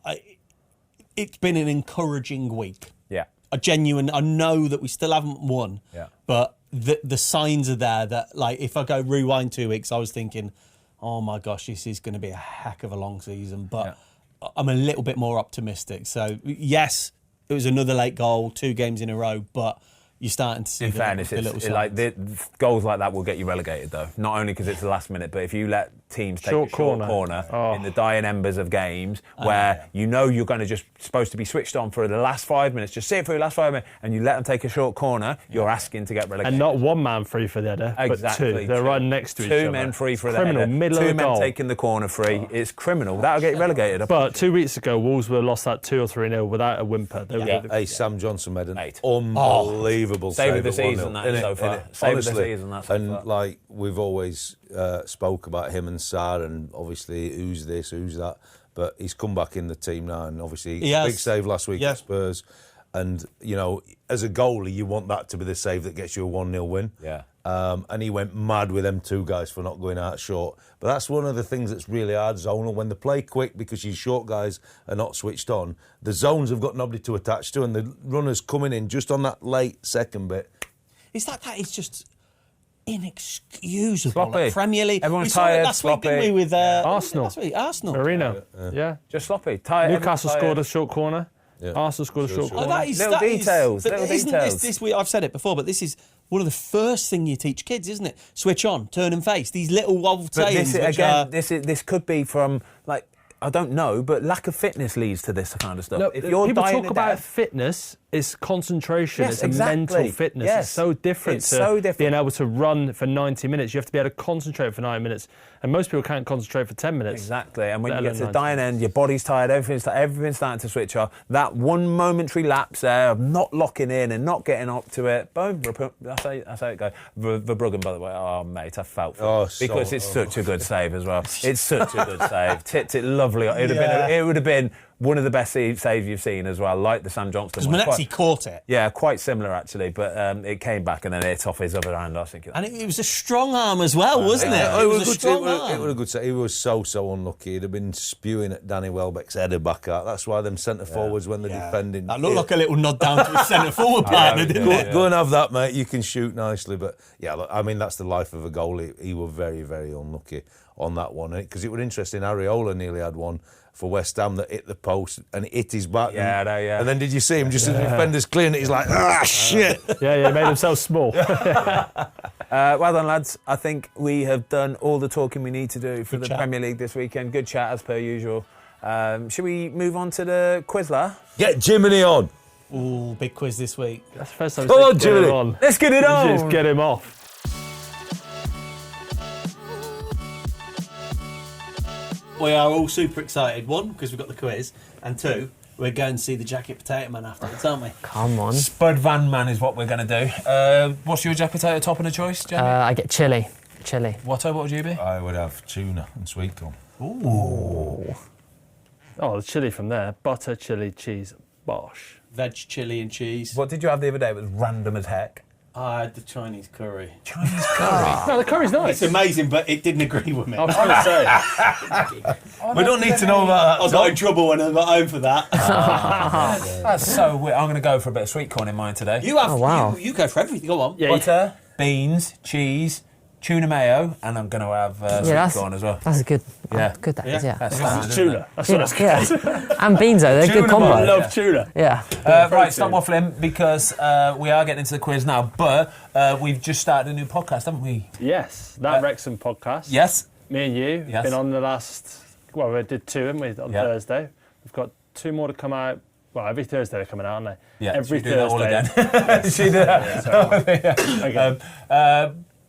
It's been an encouraging week. Yeah. I know that we still haven't won. Yeah. But the signs are there that, like, if I go rewind 2 weeks, I was thinking, oh my gosh, this is going to be a heck of a long season. But I'm a little bit more optimistic. So, yes, it was another late goal, 2 games in a row, but you're starting to see In the fairness, little it's signs. like goals like that will get you relegated, though. Not only because it's the last minute, but if you let teams take Short a short corner. corner in the dying embers of games, where you know you're going to just supposed to be switched on for the last 5 minutes, just see it through the last 5 minutes, and you let them take a short corner, you're asking to get relegated. And not one man free for the header, Exactly. but 2. They're right next to each other. 2 men free for the Criminal, header. middle 2 of the men goal. taking the corner free. It's criminal. That'll get you relegated. But 2 weeks ago, Wolves were lost that 2 or 3-0 without a whimper. They were Hey, Sam Johnson made an Mate. unbelievable Save of the at 1-0, season, that innit? so far. Innit? Save of the Honestly. season, that so And far. like we've always spoke about him and Sarr, and obviously who's this, who's that. But he's come back in the team now, and obviously He has. big save last week Yeah. at Spurs. And you know, as a goalie, you want that to be the save that gets you a 1-0 win. Yeah. And he went mad with them 2 guys for not going out short. But that's one of the things that's really hard, zonal. When they play quick because your short guys are not switched on, the zones have got nobody to attach to, and the runners coming in just on that late second bit. Is that it's just... inexcusable. Sloppy. Like Premier League. Everyone's we saw it tired, last week, didn't we, sloppy. with Arsenal. Last week, Arsenal. Marino. Yeah. Just sloppy. Tired. Newcastle scored a short corner. Yeah. Arsenal scored a short Oh, corner. that is, Little details, but little isn't details. This week, I've said it before, but this is one of the first thing you teach kids, isn't it? Switch on, turn and face. These little wild But sayings. this could be from like I don't know, but lack of fitness leads to this kind of stuff. No, if you're people dying talk to about death- fitness, it's concentration, Yes, it's a exactly. mental fitness. Yes. It's so different It's to so different. being able to run for 90 minutes. You have to be able to concentrate for 90 minutes. And most people can't concentrate for 10 minutes. Exactly, and when Let you get to alone the dying end, your body's tired, everything's starting to switch off. That one momentary lapse there of not locking in and not getting up to it, boom, that's how it goes. Verbruggen, by the way, oh mate, I felt for Oh, it. Because it's such a good save as well. It's such a good save. Tipped it lovely. It would have been one of the best saves you've seen as well, like the Sam Johnston Because one. Manetzi caught it. Yeah, quite similar actually, but it came back and then hit off his other hand. I was thinking, And it was a strong arm as well, wasn't it? Yeah, It was a strong It arm. was a good. He was so unlucky. He'd have been spewing at Danny Welbeck's header back out. That's why them centre forwards when they're defending. That looked like a little nod down to his centre forward partner, didn't it? Go and have that, mate. You can shoot nicely, but yeah, look, I mean that's the life of a goalie. He was very, very unlucky on that one because it was interesting. Areola nearly had one for West Ham that hit the post and it hit his back. Yeah, I know, yeah. And then did you see him just as the defender's clearing it? He's like, shit. Yeah, he made himself small. well done, lads. I think we have done all the talking we need to do for the Premier League this weekend. Good chat as per usual. Should we move on to the Quizler? Get Jiminy on. Ooh, big quiz this week. That's the first time Come on, get him Jimmy. on. Let's get it on. Just get him off. We are all super excited. One, because we've got the quiz, and two, we're going to see the Jacket Potato Man afterwards, aren't we? Come on. Spud Van Man is what we're going to do. What's your jack potato topping of choice, Jamie? I get chili. Chili. Watto, what would you be? I would have tuna and sweet corn. Oh, the chili from there. Butter, chili, cheese, bosh. Veg, chili and cheese. What did you have the other day? It was random as heck. I had the Chinese curry. Chinese curry. No, the curry's nice. It's amazing, but it didn't agree with me. I was going to say. We don't need to know about I that. got in trouble when I got home for that. That's so weird. I'm going to go for a bit of sweet corn in mine today. You have. Oh, wow. You go for everything. Go on. Yeah, Butter, beans, cheese, tuna mayo, and I'm going to have sweet corn as well. That's good. Yeah. Good that is, yeah. That's It's standard, isn't tuna. That's what it's Yeah. And beans, though, they're Tuna good combo. I love tuna. Yeah. Right, stop waffling because we are getting into the quiz now, but we've just started a new podcast, haven't we? Yes, that Wrexham podcast. Yes. Me and you Yes. been on the last. Well, we did two, haven't we, on Yeah. Thursday? We've got two more to come out. Well, every Thursday they're coming out, aren't they? Yeah, every should we do that all Thursday. again? Should we do that? Okay.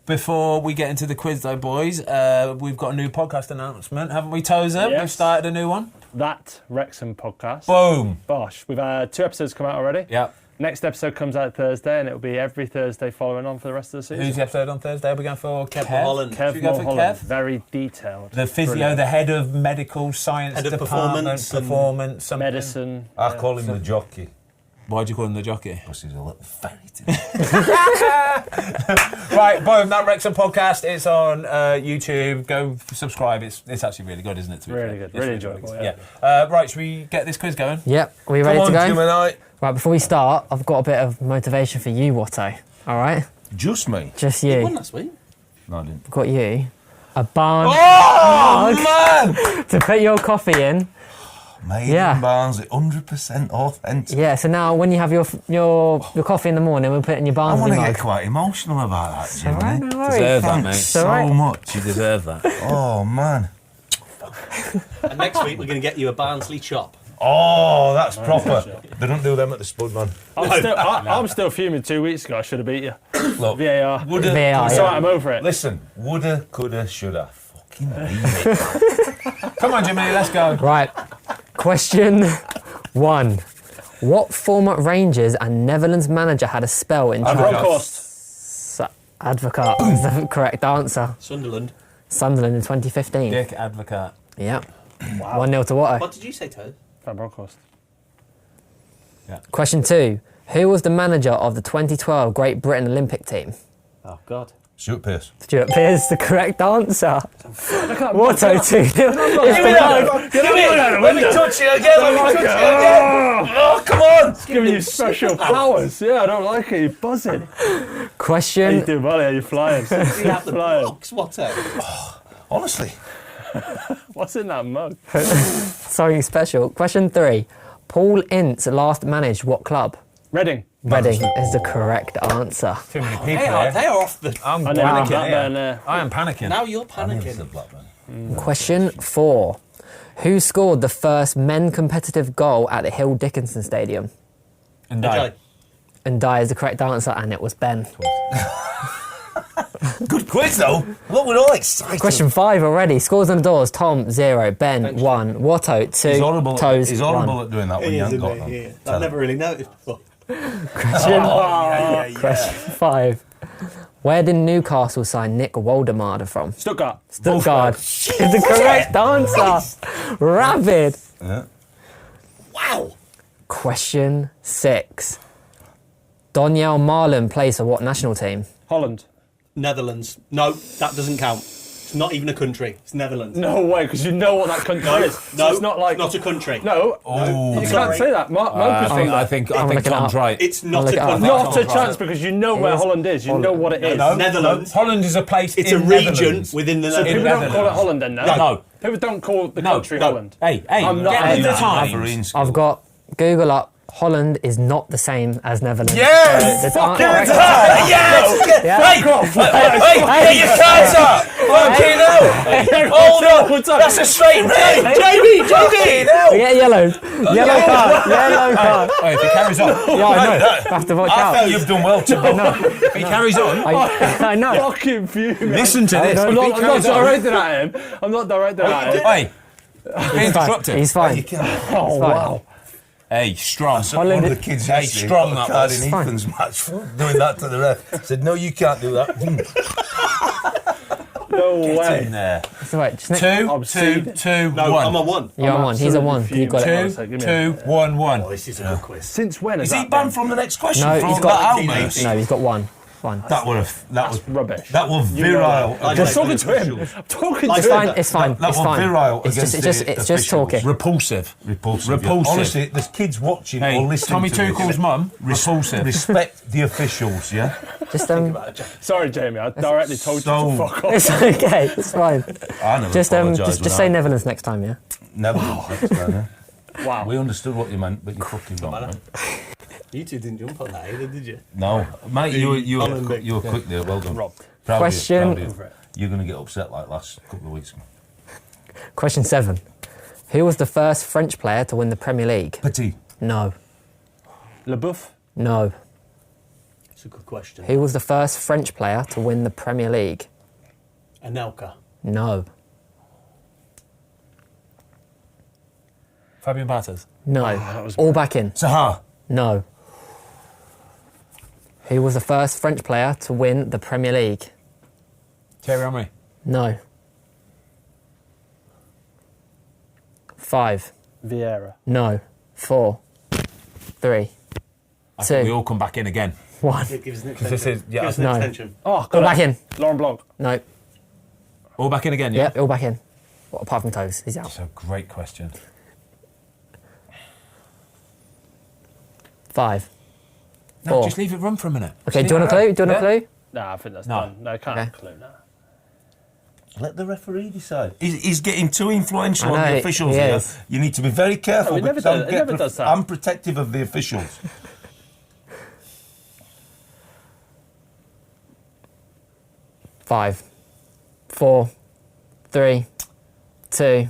Before we get into the quiz, though, boys, we've got a new podcast announcement, haven't we, Toze? Yes. We've started a new one. That Wrexham podcast. Boom. Bosh, we've had 2 episodes come out already. Yeah. Next episode comes out Thursday, and it'll be every Thursday following on for the rest of the season. Who's the episode on Thursday? Are we going for Kev? Holland. Should we Kev go for Mulholland, Kev? very detailed. The physio, Brilliant. the head of medical science Head of department, performance something. Medicine. I call him the jockey. Why'd you call him the jockey? Because he's a little ferret. Right, boom, that Wrexham podcast. It's on YouTube. Go subscribe. It's actually really good, isn't it? To be Really fair? good, It's really enjoyable, Yeah. yeah. Right, should we get this quiz going? Yep. Are we Come ready on, to go? Gemini. Right, before we start, I've got a bit of motivation for you, Watto. All right? Just me. Just You won you. last week. No, I didn't. I've got you a barn Oh, man! to put your coffee in. Made Yeah. in Barnes, 100% authentic. Yeah, so now when you have your coffee in the morning, we'll put it in your I Barnsley want to mug. get quite emotional about that, All right, Jimmy. no worries. Deserve that, mate. It's all So right. much. You deserve that. Oh, man. And next week we're going to get you a Barnsley chop. Oh, that's proper. They don't do them at the Spud, man. I'm still fuming 2 weeks ago. I should have beat you. Look, VAR. woulda, VAR, It's yeah. all right, I'm over it. listen, woulda, coulda, shoulda. Fucking beat it. Come on, Jimmy, let's go. Right. Question 1. What former Rangers and Netherlands manager had a spell in charge? Bronkhorst. Advocate is the correct answer. Sunderland. Sunderland in 2015. Dick Advocate. Yep. 1-0 to Watto. What did you say, Toad? Van Bronckhorst. Question 2. Who was the manager of the 2012 Great Britain Olympic team? Oh, God. Stuart Pearce. Stuart Pearce, the correct answer. Watto 2-0. Let me touch it again. Oh, come on. It's giving you special powers. Yeah, I don't like it. You're buzzing. Question. You do, buddy. You're flying. See out the Flying. box, Watto. Honestly. What's in that mug? Something special. Question 3. Paul Ince last managed what club? Reading. Reading is the correct answer. Too many people They are off the... I'm I know panicking. Blackburn, I am panicking. Now you're I never panicking. said Blackburn. Question 4. Who scored the first men competitive goal at the Hill Dickinson Stadium? And Okay. And Dijk is the correct answer, and it was Ben. Good quiz, though. What we're all excited. Question 5 already. Scores on the doors. Tom 0, Ben 1, Watto 2, He's horrible. Toze He's horrible 1. at doing that when you haven't got them. I've never really noticed before. Question 5. Where did Newcastle sign Nick Woldemade from? Stuttgart. Stuttgart is the correct answer. Rapid. Yeah. Wow. Question 6. Donyell Marlin plays for what national team? Holland. Netherlands. No, that doesn't count. It's not even a country. It's Netherlands. No way, because you know what that country is. So No, it's not like... not a country. No, Oh. you sorry. can't say that. Mo I could think, say I that. think, I'm I think looking Tom's up. right. It's not look a it up. country. Not a Right. chance, because you know where is. Holland is. You know what it is. No. Netherlands. Holland is a place It's in a region Netherlands. within the So people Netherlands. don't call it Holland then, no? No. People don't call the No, country no. Holland. Hey, I'm not get having with the that. times. I've got Google up. Holland is not the same as Netherlands. Yes! The Fucking correct yes! Yeah. Hey, get your cards up! Fucking hell! Hold on! That's a straight red! Jamie! We get yellows. Yellow card. Yellow card. Oh, if he carries on. Yeah, I know. I have to watch I out. felt you've done well to If he carries on. I know. Fucking fuming. Listen to this. no, If he I'm not carries on- directed at him. I'm not directed at him. Hey, being He's fine. disrupted. He's fine. Oh, wow. Hey, strong. One of the kids Hey, yesterday strong got a that card was. in Ethan's match for doing that to the ref. Said, no, you can't do that. No way. In there. So wait, just next, Two, No, one. I'm on 1. you're on 1. He's on 1. You got it. Two, 1. This is a good quiz. Since when Is he banned from the next question? No, for he's all got. that outburst? No, he's got 1. That was rubbish. That was virile. I I'm against talking the to him. officials. I'm talking to It's him. fine. It's fine. That It's was fine. virile It's against just. the It's just officials. talking. Repulsive. Repulsive. Repulsive. Honestly, there's kids watching Hey, or listening Tommy to this. Tuchel's mum. Repulsive. Respect the officials, yeah? Just Sorry, Jamie. I directly told you So- to fuck off. It's okay. It's fine. I never Just apologise just say Netherlands next time, yeah. Never next time, yeah? Wow. We understood what you meant, but you fucking wrong, right? You two didn't jump on that either, did you? No. Mate, you were Holland quick there. Well done. Rob. Proud of you, Question- proud of you. You're going to get upset like last couple of weeks. Question 7. Who was the first French player to win the Premier League? Petit. No. LeBouf. No. It's a good question. Who was the first French player to win the Premier League? Anelka. No. Fabian Barthez. No. was All back in. Sahar. No. Who was the first French player to win the Premier League? Thierry Henry. No. 5. Vieira. No. 4. 3. I think 2. we all come back in again. 1. Give us an This extension. is, yeah, Give us an No. extension. Oh, Go back in. Laurent Blanc. No. all back in again, yeah? Yep, all back in. Well, apart from Toze, he's out. That's a great question. 5. No, 4. just leave it run for a minute. Okay, Just do you want a leave it clue? Do you want a Yeah. clue? Nah, I think that's No. done. No, I can't Okay. clue now. Let the referee decide. He's getting too influential I on know, the officials he here. is. You need to be very careful. No, he never because does- he never does that. I'm protective of the officials. 5. 4. 3. 2.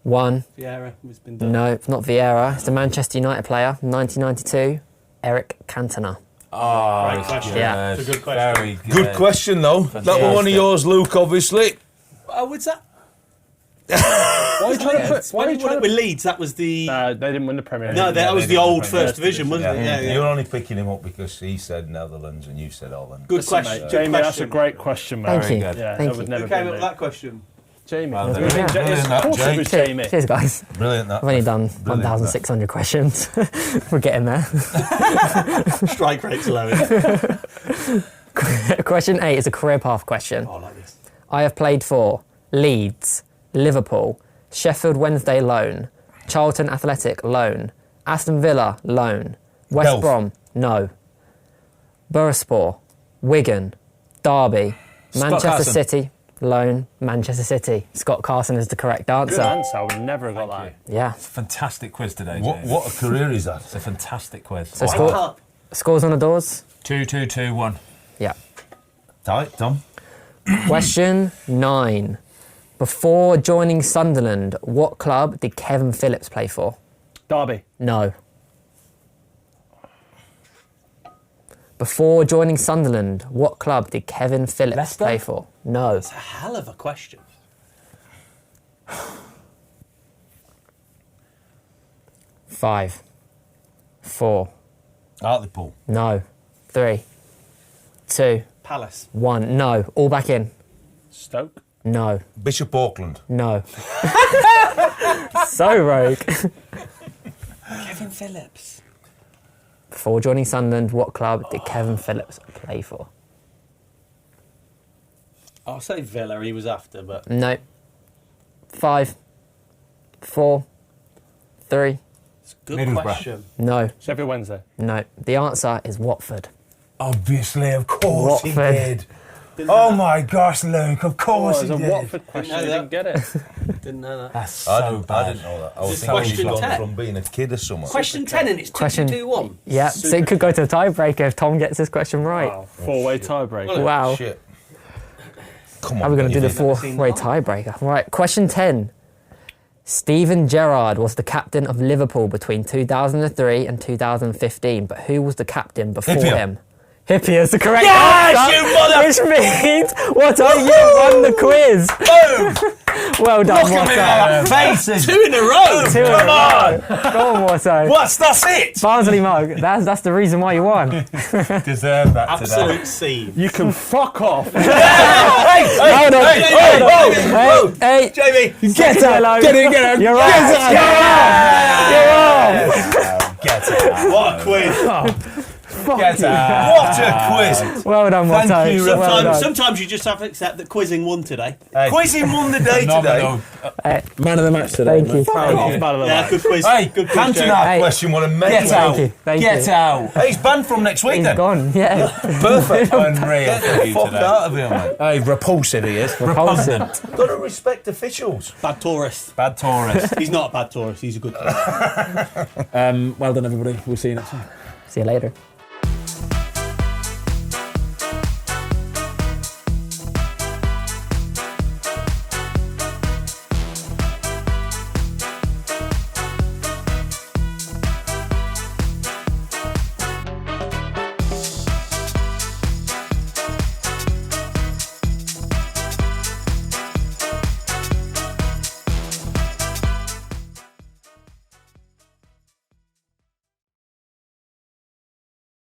1. Vieira has been done. No, it's not Vieira. It's the Manchester United player, 1992, Eric Cantona. Oh, Great question. Yeah. It's a good question. Very good. Good question, though. That was one of yours, Luke, obviously. Oh, what's that? Why are you trying to put... Why are you When trying it to... with Leeds, that was the... They didn't win the Premier League. no, that was they the didn't old win First Division, wasn't it? Yeah, You're yeah. only picking him up because he said Netherlands and you said Holland. Good question. Mate, Good Jamie, that's a question. great question, mate. Thank Very you. good. Yeah, Thank that would you. never Who be came up me. with that question? Jamie. Well, Of brilliant that, course it Jake. was Jamie. Cheers, guys. Brilliant, that. I've only done Brilliant, 1,600 questions. We're getting there. Strike rate's low. Question 8 is a career path question. Oh, I like this. I have played for Leeds, Liverpool, Sheffield Wednesday loan, Charlton Athletic loan, Aston Villa loan, West Health. Brom no, Bursaspor, Wigan, Derby, Scott Manchester Carson. City loan, Manchester City. Scott Carson is the correct answer. Good answer. I would never have got that. Yeah. Fantastic quiz today, What, James. what a career is that? It's a fantastic quiz. So scores on the doors? 2-2-2-1. Yeah. Tight, Tom. Question 9. Before joining Sunderland, what club did Kevin Phillips play for? Derby. No. Before joining Sunderland, what club did Kevin Phillips Leicester? play for? No. It's a hell of a question. 5, 4, Hartlepool. no. 3, 2, Palace. 1, no. All back in. Stoke. No. Bishop Auckland. No. So rogue. Kevin Phillips. Before joining Sunderland, what club did Kevin Phillips play for? I'll say Villa, he was after, but... No. 5, 4, 3, It's a good Middlesbrough. question. no. Sheffield Wednesday. No. The answer is Watford. Obviously, of course he Watford. did. Oh my gosh, Luke, of course Oh, it was he a did. Watford question. know You that. didn't get it. Didn't know that. That's I so didn't, bad. I didn't know that. I was This is thinking question he's gone 10. from being a kid or something. Question 10 and it's Question- 2-2-1. Yeah, so it could go to the tiebreaker if Tom gets this question right. Wow. Four-way tiebreak. Wow. Shit. Come on. How are we going to do the David. four-way tiebreaker? Right, question 10. Steven Gerrard was the captain of Liverpool between 2003 and 2015, but who was the captain before Hippier. him? Hippier is the correct Yes, answer, you mother- which means Watto, you won the quiz. Boom! Well done, Look at me, Watto. our faces. 2 in a row! 2 in a Come on. row. Go on, Watto. What's that's it? Barnsley mug, that's the reason why you won. Deserve that Absolute scene. You can fuck off. Hold on, hold on. Hey, Jamie, get out. Get it. You're off. Get it. What a quiz. Get out. What a quiz. Well done, Watto. Thank you, Well Sometimes, done. sometimes you just have to accept that quizzing won today. Quizzing won the day Phenomenal. today. Man of the match today. Thank you. Yeah, good quiz. Hey, good quiz, Cantona Joe. Hey. question what a mate. Get out. Thank you. Thank Get you. out. Hey, he's banned from next week He's then. gone, yeah. Perfect. Unreal Get for the you fuck today. out of here, mate. Hey, repulsive he is. Repulsive. Got to respect officials. Bad tourist. Bad tourist. He's not a bad tourist, he's a good tourist. Well done, everybody. We'll see you next time. See you later.